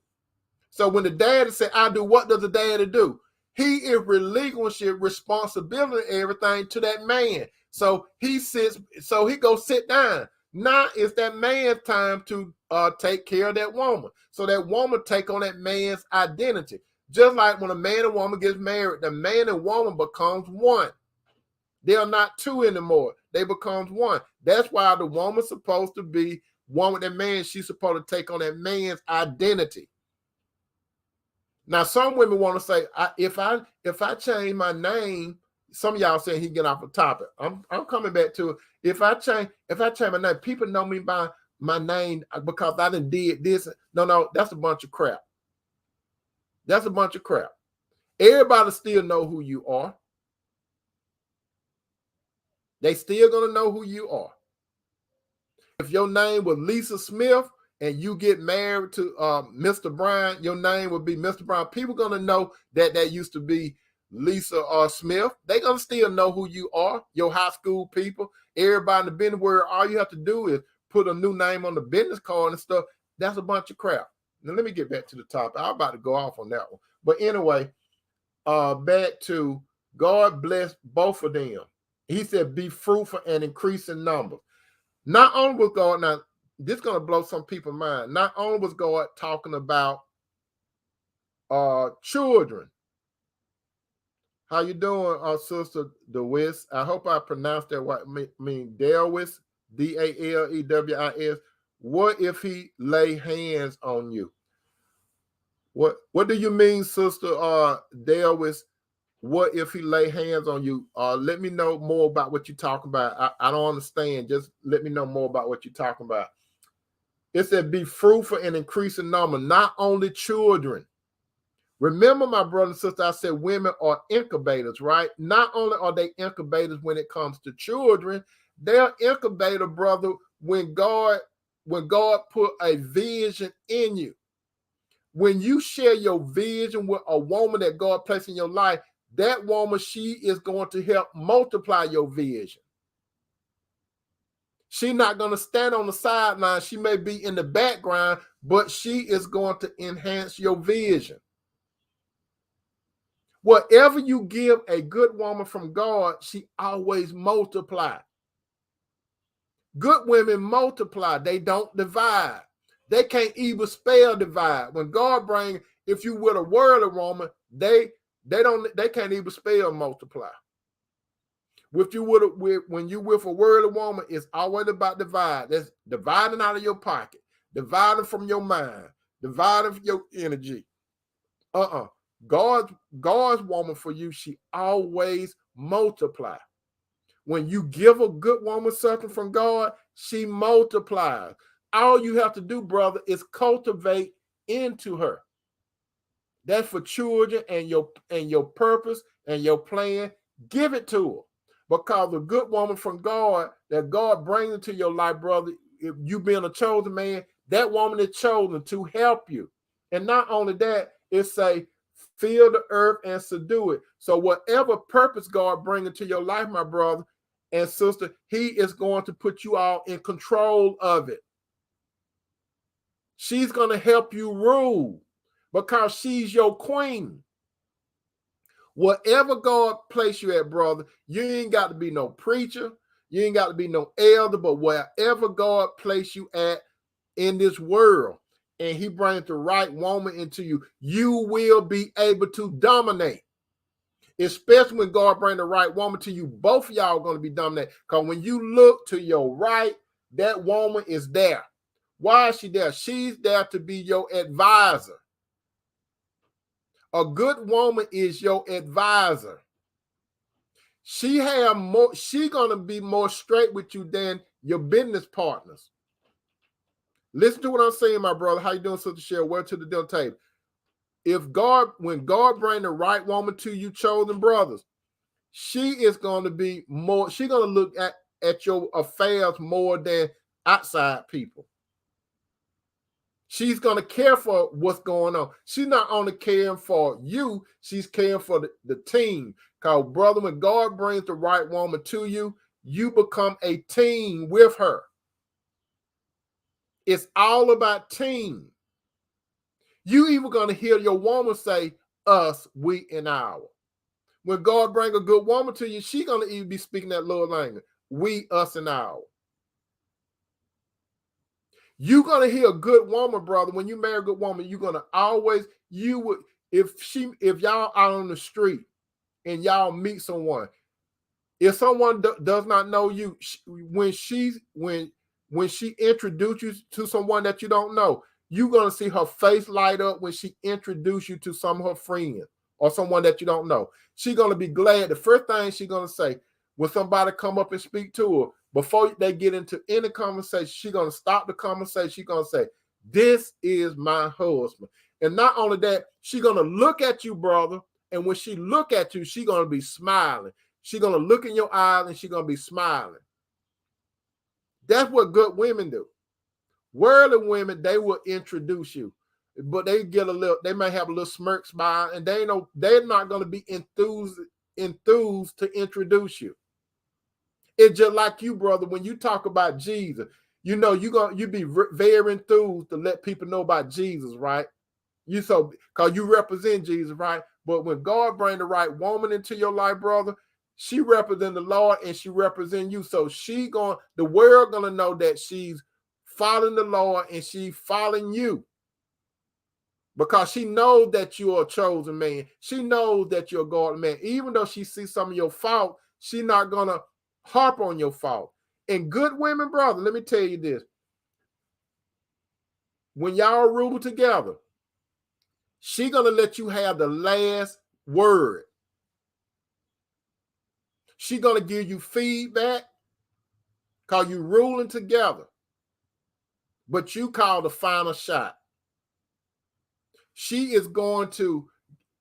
So when the daddy say, I do, what does the daddy do? He is relinquishing responsibility and everything to that man. So he goes sit down. Now it's that man's time to take care of that woman. So that woman take on that man's identity. Just like when a man and woman gets married, the man and woman becomes one. They are not two anymore. They become one. That's why the woman's supposed to be one with that man. She's supposed to take on that man's identity. Now, some women want to say, if I change my name, some of y'all saying he get off the topic. I'm coming back to it. If I change my name, people know me by my name because I done did this. No, that's a bunch of crap. That's a bunch of crap. Everybody still know who you are. They still gonna know who you are. If your name was Lisa Smith and you get married to Mr. Brown, your name would be Mr. Brown. People gonna know that used to be Lisa Smith. They gonna still know who you are. Your high school people, everybody in the business world, all you have to do is put a new name on the business card and stuff. That's a bunch of crap. Now let me get back to the topic. I'm about to go off on that one. But anyway, back to God bless both of them. He said, be fruitful and increase in numbers. Not only was God, now this is going to blow some people's mind. Not only was God talking about children. How you doing, Sister DeWis? I hope I pronounced that right. I mean, Delwis, Dalewis. What if he lay hands on you? What do you mean, Sister Delwis? What if he lay hands on you? Let me know more about what you're talking about. I don't understand. Just let me know more about what you're talking about. It said, be fruitful and increase in number, not only children. Remember, my brother and sister, I said women are incubators, right? Not only are they incubators when it comes to children, they're incubator, brother, when God put a vision in you. When you share your vision with a woman that God placed in your life, that woman, she is going to help multiply your vision. She's not going to stand on the sideline. She may be in the background, but she is going to enhance your vision. Whatever you give a good woman from God, she always multiplies. Good women multiply. They don't divide. They can't even spell divide. When God brings, if you with a worldly woman, they can't even spell multiply. When you with a worldly woman, it's always about divide. That's dividing out of your pocket, dividing from your mind, dividing from your energy. God's woman for you, she always multiply. When you give a good woman something from God, she multiplies. All you have to do, brother, is cultivate into her. That's for children and your purpose and your plan. Give it to her. Because a good woman from God, that God brings into your life, brother, if you being a chosen man, that woman is chosen to help you. And not only that, it say, fill the earth and subdue it. So whatever purpose God brings into your life, my brother and sister, he is going to put you all in control of it. She's going to help you rule because she's your queen. Whatever God place you at, brother, you ain't got to be no preacher. You ain't got to be no elder, but wherever God place you at in this world, and he brings the right woman into you, you will be able to dominate. Especially when God brings the right woman to you, both of y'all are going to be dominated. Because when you look to your right, that woman is there. Why is she there? She's there to be your advisor. A good woman is your advisor. She gonna be more straight with you than your business partners. Listen to what I'm saying, my brother. How you doing, Sister Cheryl? Welcome to the dinner table. When God bring the right woman to you, chosen brothers, she is going to be more. She's going to look at your affairs more than outside people. She's going to care for what's going on. She's not only caring for you, she's caring for the team. Because, brother, when God brings the right woman to you, you become a team with her. It's all about team. You even going to hear your woman say, us, we, and our. When God bring a good woman to you, she's going to even be speaking that lower language. We, us, and our. You're going to hear a good woman, brother. When you marry a good woman, you're going to always, if y'all out on the street and y'all meet someone, if someone does not know you, when she introduces you to someone that you don't know, You're going to see her face light up when she introduces you to some of her friends or someone that you don't know. She's going to be glad. The first thing she's going to say when somebody come up and speak to her, before they get into any conversation, she's going to stop the conversation. She's going to say, this is my husband. And not only that, she's going to look at you, brother. And when she look at you, she's going to be smiling. She's going to look in your eyes and she's going to be smiling. That's what good women do. Worldly women, they will introduce you, but they may have a little smirk smile, and they're not going to be enthused to introduce you. It's just like you, brother, when you talk about Jesus, you be very enthused to let people know about Jesus, right? Because you represent Jesus, right? But when God bring the right woman into your life, brother, she represent the Lord and she represent you. So the world gonna know that she's following the Lord and she following you. Because she knows that you're a chosen man. She knows that you're a godly man. Even though she sees some of your fault, she's not gonna harp on your fault. And good women, brother, let me tell you this. When y'all rule together, she's gonna let you have the last word. She's gonna give you feedback because you're ruling together. But you call the final shot. She is going to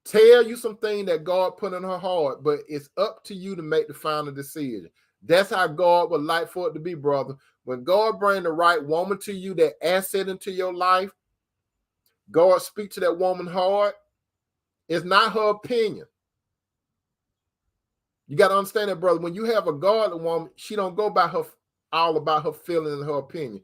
tell you something that God put in her heart, but it's up to you to make the final decision. That's how God would like for it to be, brother. When God brings the right woman to you, that asset into your life, God speak to that woman hard. It's not her opinion. You got to understand that, brother. When you have a godly woman, she don't go by all about her feelings and her opinion.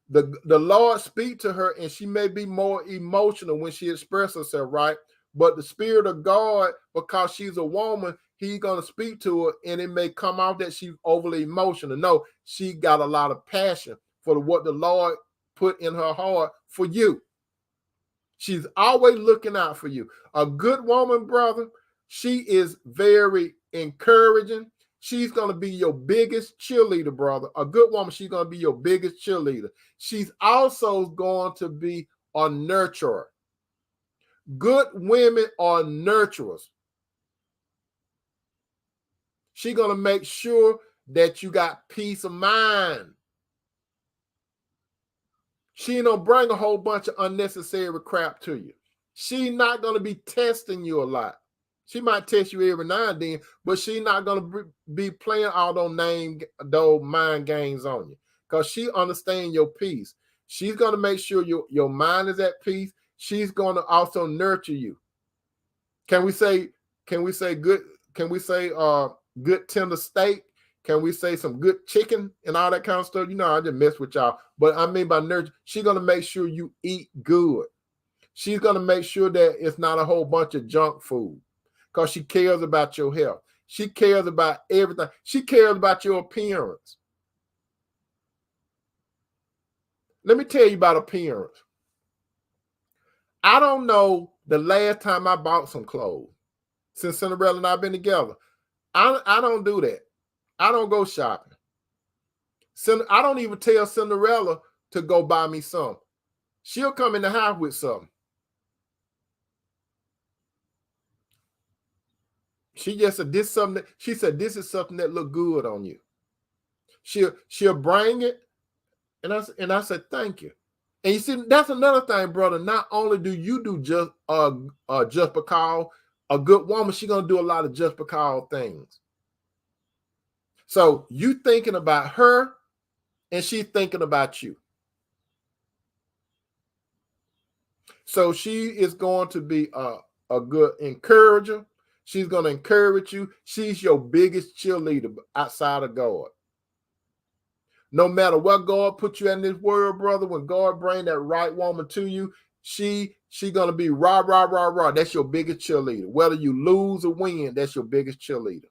The Lord speak to her, and she may be more emotional when she expresses herself, right? But the Spirit of God, because she's a woman, He's going to speak to her, and it may come out that she's overly emotional. No, she got a lot of passion for what the Lord put in her heart for you. She's always looking out for you. A good woman, brother, she is very encouraging. She's going to be your biggest cheerleader, brother. A good woman, she's going to be your biggest cheerleader. She's also going to be a nurturer. Good women are nurturers. She's going to make sure that you got peace of mind. She ain't going to bring a whole bunch of unnecessary crap to you. She's not going to be testing you a lot. She might test you every now and then, but she's not going to be playing all those mind games on you, because she understands your peace. She's going to make sure your mind is at peace. She's going to also nurture you. Can we say good tender steak? Can we say some good chicken and all that kind of stuff? I just mess with y'all. But I mean by nurture, she's going to make sure you eat good. She's going to make sure that it's not a whole bunch of junk food, because she cares about your health. She cares about everything. She cares about your appearance. Let me tell you about appearance. I don't know the last time I bought some clothes since Cinderella and I have been together. I don't do that. I don't go shopping. I don't even tell Cinderella to go buy me some. She'll come in the house with something. She just said this is something that look good on you. She'll bring it, and I said thank you. And you see, that's another thing, brother. Not only do you do just because a good woman, she's gonna do a lot of just because things. So you thinking about her, and she's thinking about you. So she is going to be a good encourager. She's going to encourage you. She's your biggest cheerleader outside of God. No matter what God put you in this world, brother, when God bring that right woman to you, she going to be rah, rah, rah, rah. That's your biggest cheerleader. Whether you lose or win, that's your biggest cheerleader.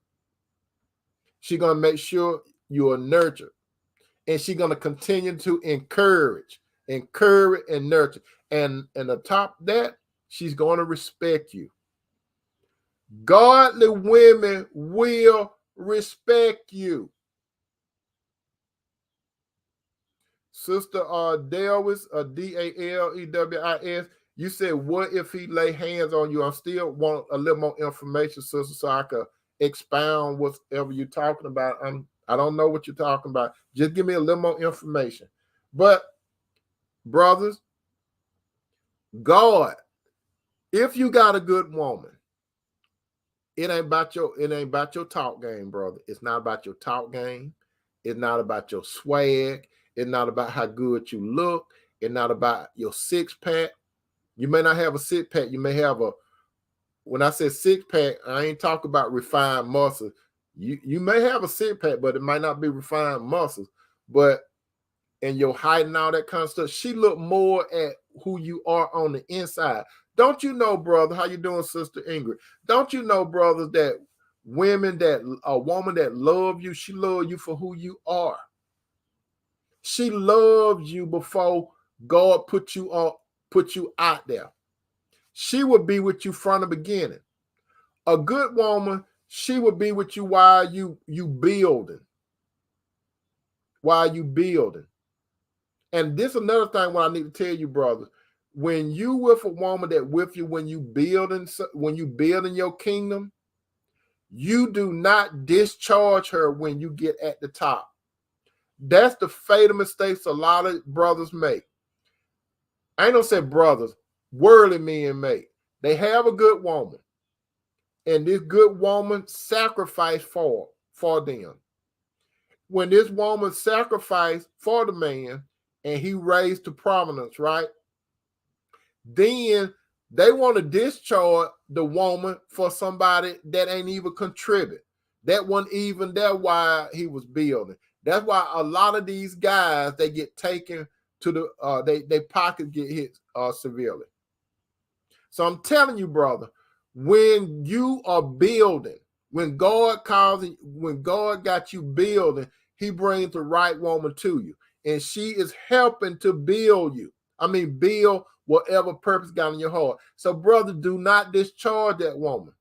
She's going to make sure you're nurtured. And she's going to continue to encourage and nurture. And atop that, she's going to respect you. Godly women will respect you. Sister Delwis, Dalewis, you said, what if he lay hands on you? I still want a little more information, sister, so I could expound whatever you're talking about. I don't know what you're talking about. Just give me a little more information. But brothers, God, if you got a good woman, it ain't about your talk game, brother. It's not about your talk game. It's not about your swag. It's not about how good you look. It's not about your six pack. You may not have a six pack. You may have when I say six pack, I ain't talking about refined muscles. You may have a six pack, but it might not be refined muscles. But and your height and all that kind of stuff, she look more at who you are on the inside. Don't you know, brother? How you doing, Sister Ingrid? Don't you know, brothers, that a woman that love you, she love you for who you are. She loves you before God put you out there. She will be with you from the beginning. A good woman, she will be with you while you building. While you building. And this is another thing what I need to tell you, brother. When you with a woman that with you when you building your kingdom, you do not discharge her when you get at the top. That's the fatal mistakes a lot of brothers make. I ain't gonna say brothers, worldly men make. They have a good woman, and this good woman sacrificed for them. When this woman sacrificed for the man, and he raised to prominence, right? Then they want to discharge the woman for somebody that ain't even contribute. That wasn't even there while he was building. That's why a lot of these guys, they get taken to the they pockets get hit severely. So I'm telling you, brother, when you are building, when God got you building, he brings the right woman to you. And she is helping to build you. Build whatever purpose got in your heart. So, brother, do not discharge that woman.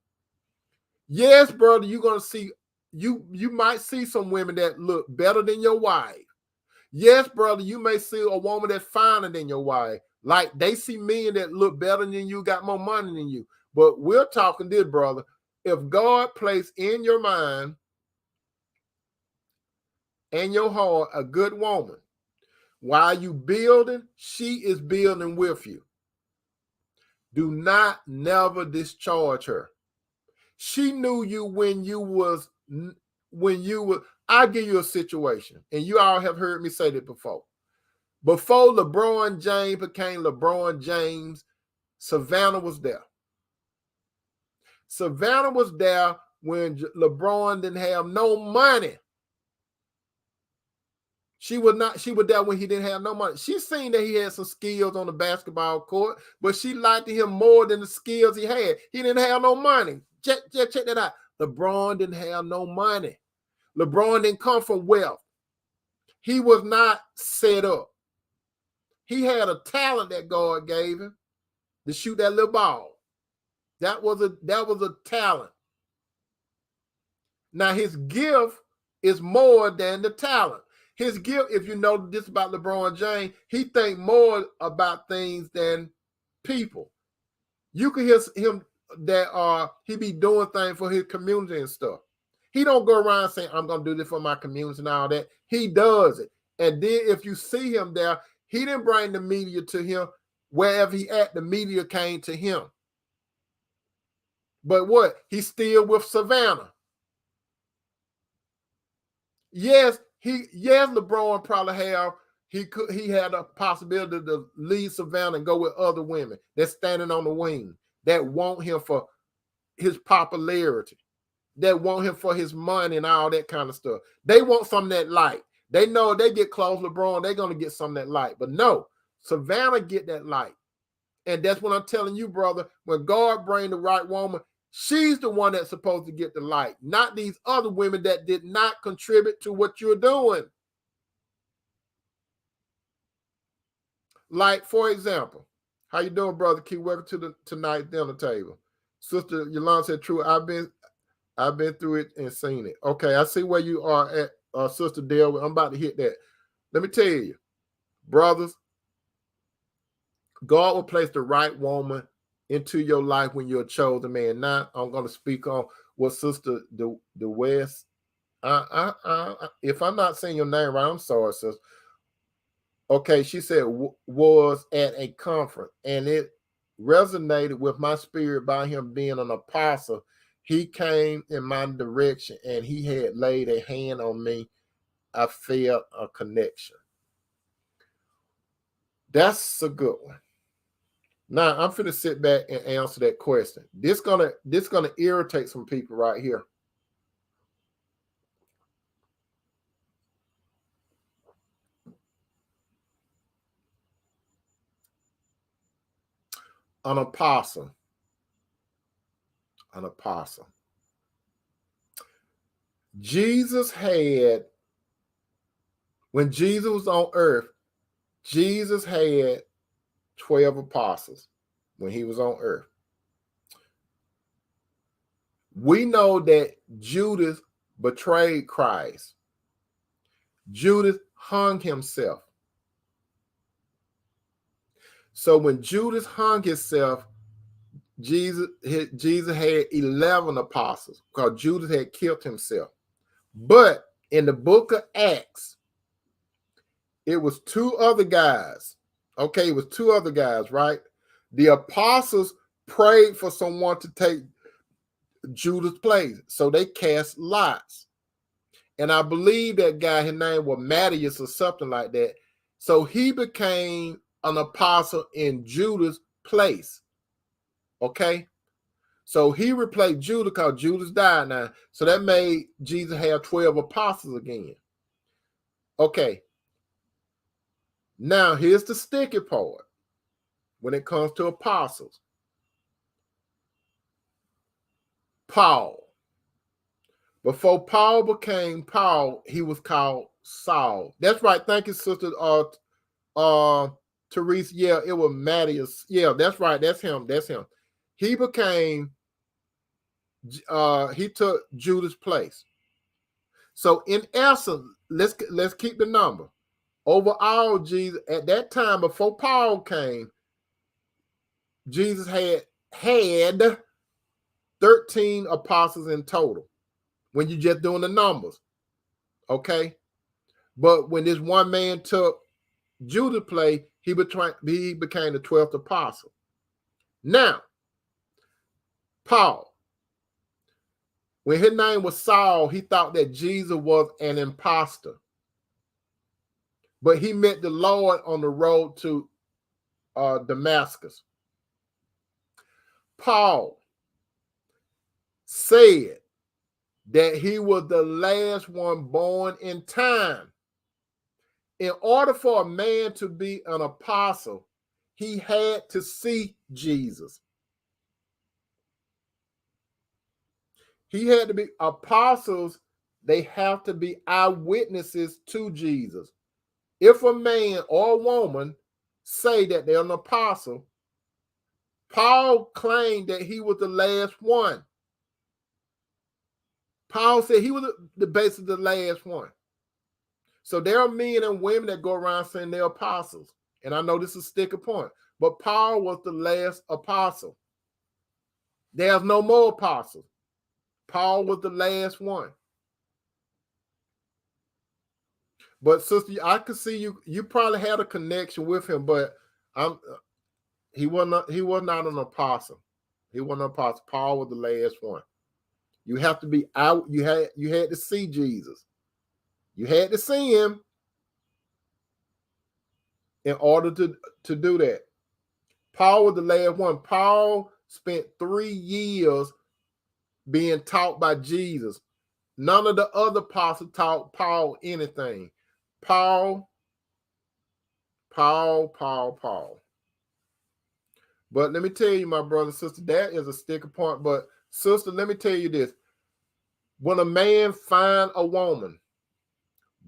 Yes, brother, you're going to see, you might see some women that look better than your wife. Yes, brother, you may see a woman that's finer than your wife. Like they see men that look better than you, got more money than you. But we're talking this, brother. If God placed in your mind and your heart a good woman, while you building, she is building with you. Do not never discharge her. She knew you I'll give you a situation, and you all have heard me say that before. Before LeBron James became LeBron James, Savannah was there. Savannah was there when LeBron didn't have no money. She was there when he didn't have no money. She seen that he had some skills on the basketball court, but she liked him more than the skills he had. He didn't have no money. Check that out. LeBron didn't have no money. LeBron didn't come from wealth. He was not set up. He had a talent that God gave him to shoot that little ball. That was a talent. Now his gift is more than the talent. His gift, if you know this about LeBron James, he think more about things than people. You can hear him that he be doing things for his community and stuff. He don't go around saying, I'm going to do this for my community and all that. He does it. And then if you see him there, he didn't bring the media to him. Wherever he at, the media came to him. But what? He's still with Savannah. Yes, LeBron probably he had a possibility to leave Savannah and go with other women that's standing on the wing that want him for his popularity, that want him for his money and all that kind of stuff. They want some of that light. They know if they get close to LeBron, they're going to get some of that light. But no, Savannah get that light. And that's what I'm telling you, brother. When God bring the right woman, she's the one that's supposed to get the light, not these other women that did not contribute to what you're doing. Like, for example, how you doing, brother? Keep welcome to tonight's dinner table. Sister Yolanda said, true, I've been through it and seen it. Okay, I see where you are at, Sister Dale. I'm about to hit that. Let me tell you, Brothers, God will place the right woman into your life when you're a chosen man. Now, I'm going to speak on what Sister the West. If I'm not saying your name right, I'm sorry, sis. Okay, she said was at a conference, and it resonated with my spirit by him being an apostle. He came in my direction, and he had laid a hand on me. I felt a connection. That's a good one. Now I'm finna sit back and answer that question. This gonna irritate some people right here. An apostle. An apostle. Jesus had, when Jesus was on earth, Jesus had 12 apostles when he was on earth. We know that Judas betrayed Christ. Judas hung himself. So when Judas hung himself, Jesus had 11 apostles because Judas had killed himself. But in the book of Acts, it was two other guys. Okay, it was two other guys, right? The apostles prayed for someone to take Judas' place. So they cast lots. And I believe that guy, his name was Matthias or something like that. So he became an apostle in Judas' place. Okay? So he replaced Judas because Judas died now. So that made Jesus have 12 apostles again. Okay. Now here's the sticky part when it comes to apostles. Paul. Before Paul became Paul, he was called Saul. That's right. Thank you, Sister Therese. Yeah, it was Matthias. Yeah, that's right. That's him. That's him. He became he took Judas' place. So in essence, let's keep the number. Overall, Jesus, at that time before Paul came, Jesus had 13 apostles in total when you're just doing the numbers. Okay? But when this one man took Judas' place, he became the 12th apostle. Now, Paul, when his name was Saul, he thought that Jesus was an imposter. But he met the Lord on the road to Damascus. Paul said that he was the last one born in time. In order for a man to be an apostle, he had to see Jesus. He had to be apostles. They have to be eyewitnesses to Jesus. If a man or a woman say that they're an apostle, Paul claimed that he was the last one. Paul said he was basically the last one. So there are men and women that go around saying they're apostles. And I know this is a sticker point, but Paul was the last apostle. There's no more apostles. Paul was the last one. But sister, I could see you probably had a connection with him, but he was not an apostle. He wasn't an apostle. Paul was the last one. You have to be out. You had to see Jesus. You had to see him in order to do that. Paul was the last one. Paul spent 3 years being taught by Jesus. None of the other apostles taught Paul anything. Paul. But let me tell you, my brother and sister, that is a sticker point. But sister, let me tell you this. When a man finds a woman,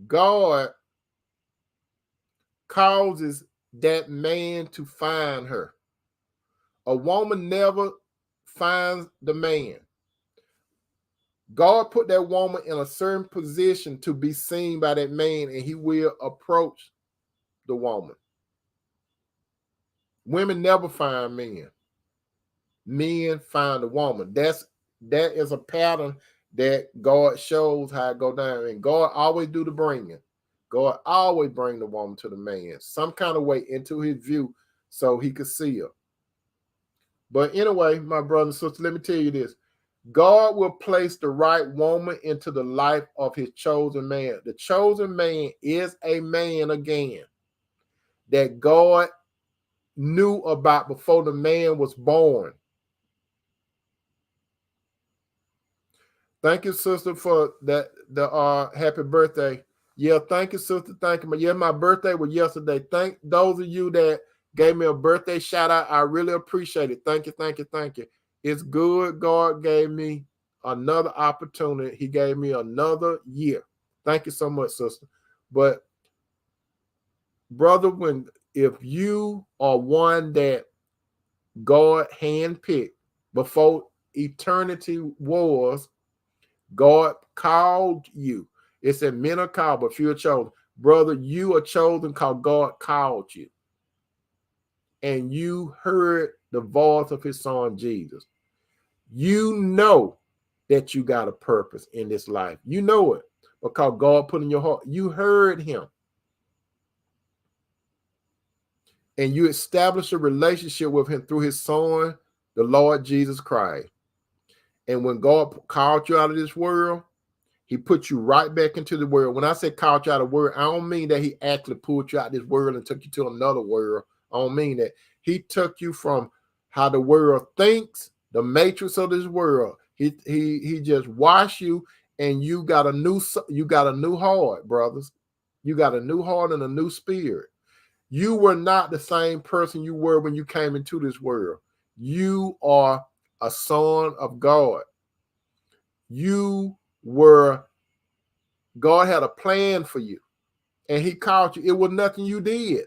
God causes that man to find her. A woman never finds the man. God put that woman in a certain position to be seen by that man, and he will approach the woman. Women never find men. Men find a woman. That is a pattern that God shows how it go down. And God always do the bringing. God always bring the woman to the man, some kind of way into his view so he could see her. But anyway, my brother and sister, let me tell you this. God will place the right woman into the life of his chosen man. The chosen man is a man again that God knew about before the man was born. Thank you, sister, for that. The happy birthday. Yeah, thank you, sister. Thank you. Yeah, my birthday was yesterday. Thank those of you that gave me a birthday shout out. I really appreciate it. Thank you, thank you, thank you. It's good. God gave me another opportunity. He gave me another year. Thank you so much, sister. But brother, if you are one that God handpicked before eternity was, God called you. It said men are called, but few are chosen. Brother, you are chosen because God called you. And you heard the voice of his son, Jesus. You know that you got a purpose in this life. You know it because God put in your heart. You heard him. And you established a relationship with him through his son, the Lord Jesus Christ. And when God called you out of this world, he put you right back into the world. When I say called you out of the world, I don't mean that he actually pulled you out of this world and took you to another world. I don't mean that. He took you from how the world thinks, the matrix of this world. He just washed you, and you got a new heart, brothers. You got a new heart and a new spirit. You were not the same person you were when you came into this world. You are a son of God. God had a plan for you, and he called you. It was nothing you did.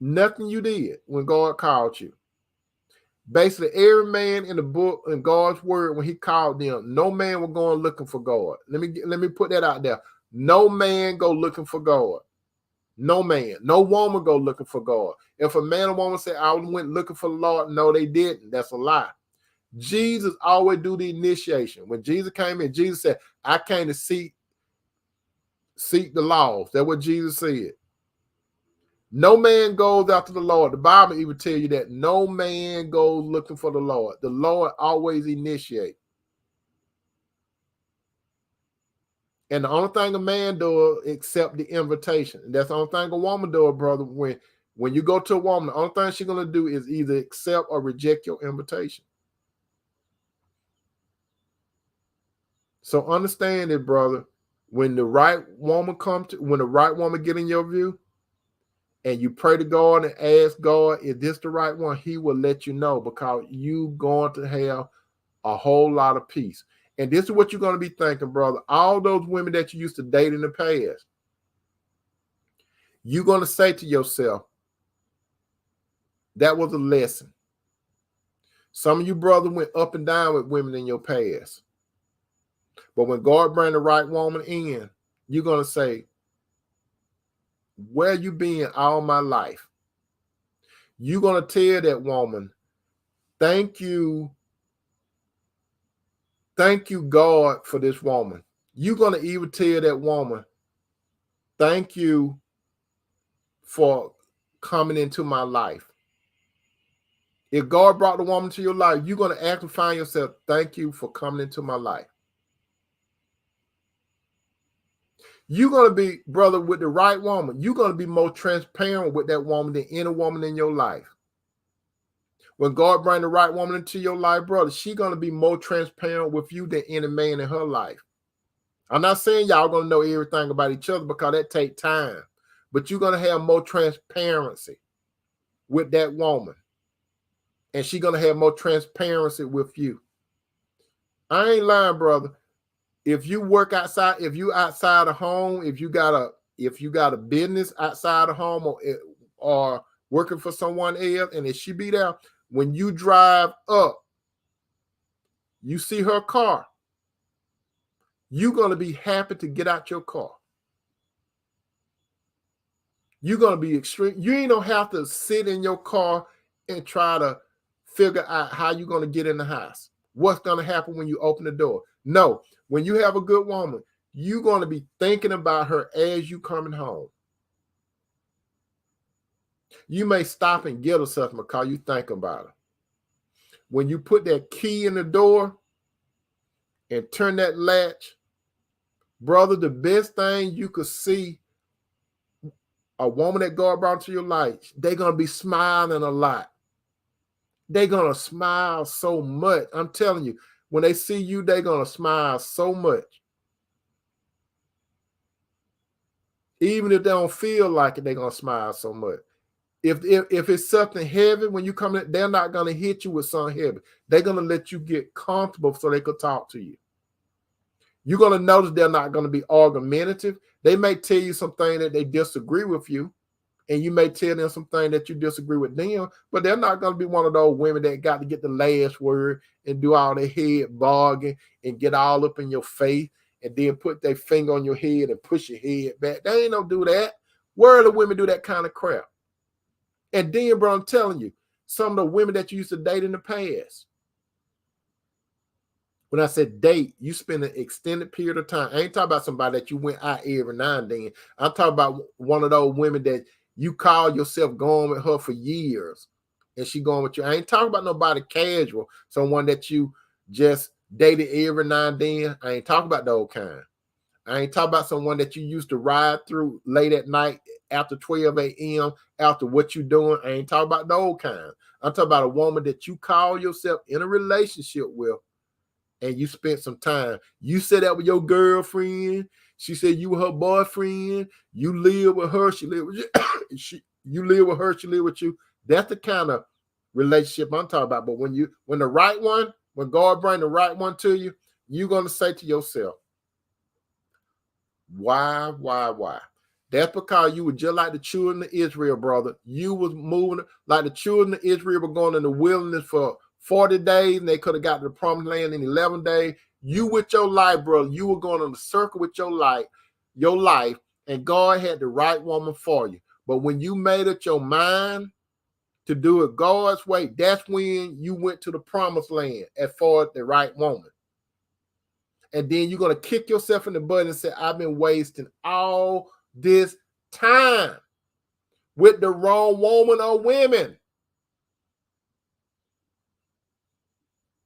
Nothing you did when God called you. Basically, every man in the book, in God's word, when he called them, no man was going looking for God. Let me put that out there. No man go looking for God. No man, no woman go looking for God. If a man or woman say, I went looking for the Lord, no, they didn't. That's a lie. Jesus always do the initiation. When Jesus came in, Jesus said, I came to seek the laws. That's what Jesus said. No man goes after the Lord. The Bible even tell you that no man goes looking for the Lord. The Lord always initiates. And the only thing a man does accept the invitation. And that's the only thing a woman does, brother. When you go to a woman, the only thing she's going to do is either accept or reject your invitation. So understand it, brother. When the right woman get in your view, and you pray to God and ask God, is this the right one? He will let you know, because you going to have a whole lot of peace. And this is what you're going to be thinking, brother. All those women that you used to date in the past, you're going to say to yourself, that was a lesson. Some of you brothers went up and down with women in your past. But when God bring the right woman in, you're going to say, where you been all my life? You're going to tell that woman, thank you, God, for this woman. You're going to even tell that woman, thank you for coming into my life. If God brought the woman to your life, you're going to actually find yourself, thank you for coming into my life. You're going to be, brother, with the right woman, you're going to be more transparent with that woman than any woman in your life. When God brings the right woman into your life, brother, she's going to be more transparent with you than any man in her life. I'm not saying y'all going to know everything about each other, because that takes time. But you're going to have more transparency with that woman. And she's going to have more transparency with you. I ain't lying, brother. If you work outside, if you outside of home, if you got a business outside of home, or working for someone else, and if she be there, when you drive up, you see her car, you're going to be happy to get out your car. You're going to be extreme. You ain't gonna have to sit in your car and try to figure out how you're going to get in the house. What's going to happen when you open the door? No, when you have a good woman, you're going to be thinking about her as you coming home. You may stop and get her something because you think about her. When you put that key in the door and turn that latch, brother, the best thing you could see a woman that God brought to your life, they're going to be smiling a lot. They're going to smile so much. I'm telling you, when they see you, they're going to smile so much. Even if they don't feel like it, they're going to smile so much. If it's something heavy, when you come in, they're not going to hit you with something heavy. They're going to let you get comfortable so they could talk to you. You're going to notice they're not going to be argumentative. They may tell you something that they disagree with you, and you may tell them something that you disagree with them, but they're not going to be one of those women that got to get the last word and do all their head bargaining and get all up in your face and then put their finger on your head and push your head back. They ain't don't do that. Where do women do that kind of crap? And then, bro, I'm telling you, some of the women that you used to date in the past, when I said date, you spend an extended period of time. I ain't talking about somebody that you went out every now and then. I'm talking about one of those women that you call yourself going with her for years and she going with you. I ain't talking about nobody casual, someone that you just dated every now and then. I ain't talking about those kind. I ain't talking about someone that you used to ride through late at night after 12 a.m. after what you doing. I ain't talking about those kind. I'm talking about a woman that you call yourself in a relationship with and you spent some time. You said that with your girlfriend. She said you were her boyfriend. You live with her. She live with you. You live with her. She live with you. That's the kind of relationship I'm talking about. But when the right one, when God bring the right one to you, you're going to say to yourself, why? That's because you were just like the children of Israel, brother. You was moving like the children of Israel were going in the wilderness for 40 days, and they could have got to the promised land in 11 days. You with your life, brother, you were going in the circle with your life, and God had the right woman for you. But when you made up your mind to do it God's way, that's when you went to the promised land as far as the right woman. And then you're going to kick yourself in the butt and say, I've been wasting all this time with the wrong woman or women.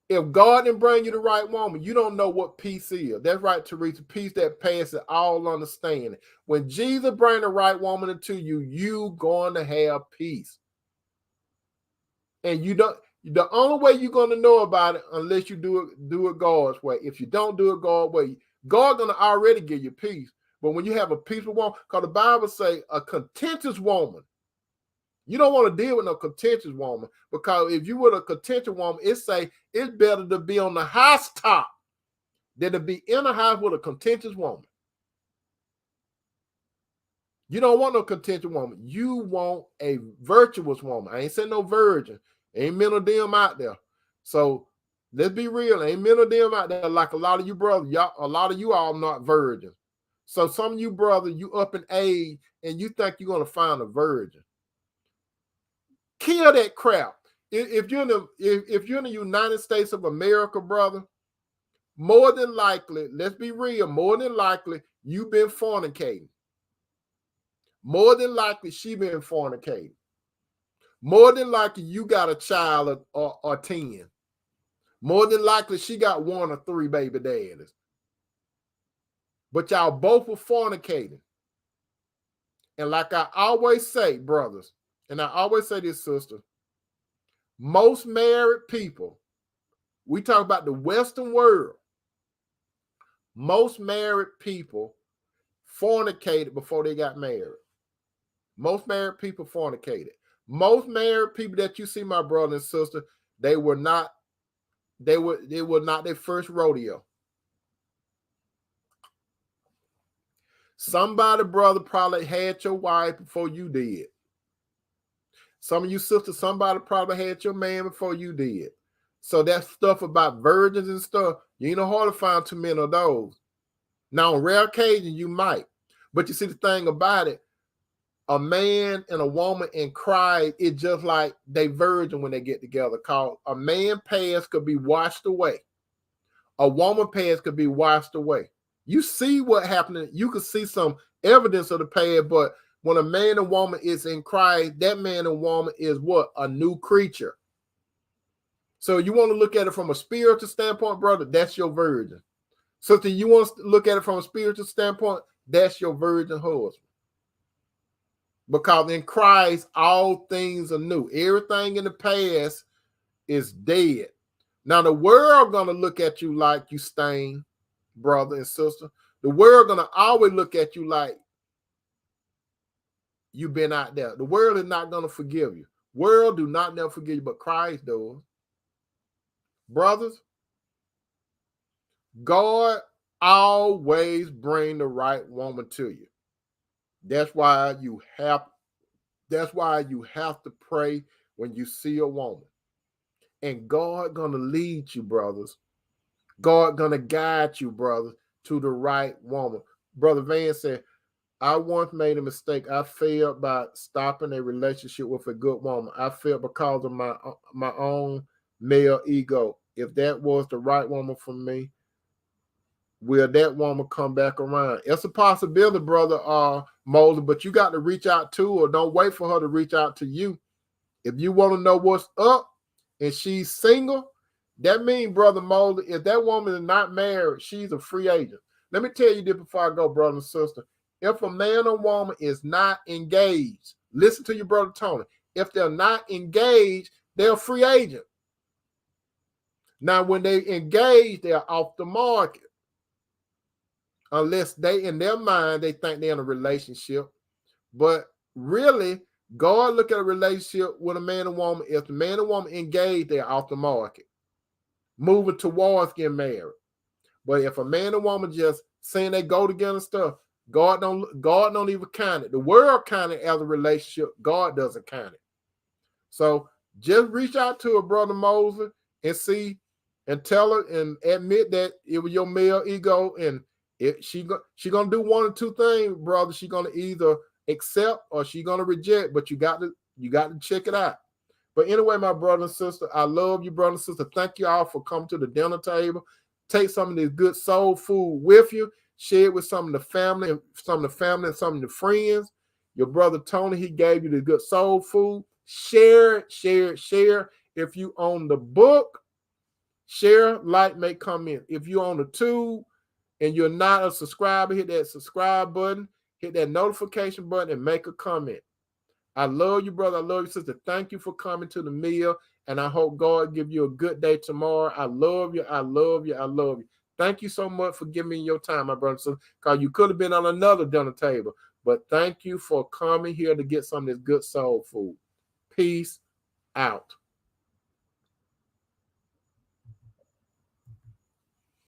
If God didn't bring you the right woman, you don't know what peace is. That's right, Teresa. Peace that passes all understanding. When Jesus brings the right woman into you, you going to have peace. And the only way you're going to know about it unless you do it God's way. If you don't do it God's way, God's going to already give you peace. But when you have a peaceful woman, because the Bible say a contentious woman, you don't want to deal with no contentious woman, because if you were a contentious woman, it say it's better to be on the housetop than to be in a house with a contentious woman. You don't want no contentious woman. You want a virtuous woman. I ain't saying no virgin. Ain't many of them out there. So let's be real. Ain't many of them out there like a lot of you brothers. A lot of you all not virgins. So some of you brothers, you up in age and you think you're going to find a virgin. Kill that crap. If you're in the United States of America, brother, more than likely, let's be real, more than likely, you've been fornicating. More than likely, she been fornicating. More than likely, you got a child or 10. More than likely, she got 1 or 3 baby daddies. But y'all both were fornicating. And like I always say, brothers, and I always say this, sister, most married people, we talk about the Western world, most married people fornicated before they got married. Most married people fornicated. Most married people that you see, my brother and sister, they were not their first rodeo. Somebody, brother, probably had your wife before you did. Some of you sisters, somebody probably had your man before you did. So that stuff about virgins and stuff, you ain't no hard to find too many of those. Now, on rare occasions, you might. But you see, the thing about it, a man and a woman in Christ, it's just like they virgin when they get together. Called a man past could be washed away. A woman past could be washed away. You see what happened. You could see some evidence of the past, but when a man and woman is in Christ, that man and woman is what? A new creature. So you want to look at it from a spiritual standpoint, brother, that's your virgin. So you want to look at it from a spiritual standpoint, that's your virgin husband. Because in Christ, all things are new. Everything in the past is dead. Now, the world going to look at you like you stained, brother and sister. The world going to always look at you like you've been out there. The world is not going to forgive you. World do not never forgive you, but Christ does. Brothers, God always bring the right woman to you. That's why you have to pray when you see a woman. And God gonna lead you, brothers. God gonna guide you, brothers, to the right woman. Brother Van said, I once made a mistake. I failed by stopping a relationship with a good woman. I failed because of my own male ego. If that was the right woman for me, will that woman come back around? It's a possibility, brother Mosley, but you got to reach out to her. Don't wait for her to reach out to you. If you want to know what's up and she's single, that means, brother Mosley, if that woman is not married, she's a free agent. Let me tell you this before I go, brother and sister. If a man or woman is not engaged, listen to your brother Tony. If they're not engaged, they're a free agent. Now, when they engage, they're off the market. Unless they, in their mind, they think they're in a relationship. But really, God look at a relationship with a man and woman. If the man and woman engaged, they're off the market, moving towards getting married. But if a man and woman just saying they go together and stuff, God don't even count it. The world count it as a relationship. God doesn't count it. So just reach out to her, brother Moses, and see and tell her and admit that it was your male ego, and she gonna do one or two things, brother. She gonna either accept or she gonna reject. But you got to check it out. But anyway, my brother and sister, I love you, brother and sister. Thank you all for coming to the dinner table. Take some of this good soul food with you. Share it with some of the family and some of the friends. Your brother Tony, he gave you the good soul food. Share it. If you own the book, share, like, make, comment. If you own the tube and you're not a subscriber, hit that subscribe button, hit that notification button, and make a comment. I love you, brother. I love you, sister. Thank you for coming to the meal, and I hope God give you a good day tomorrow. I love you. I love you. I love you. Thank you so much for giving me your time, my brother, because you could have been on another dinner table. But thank you for coming here to get some of this good soul food. Peace out.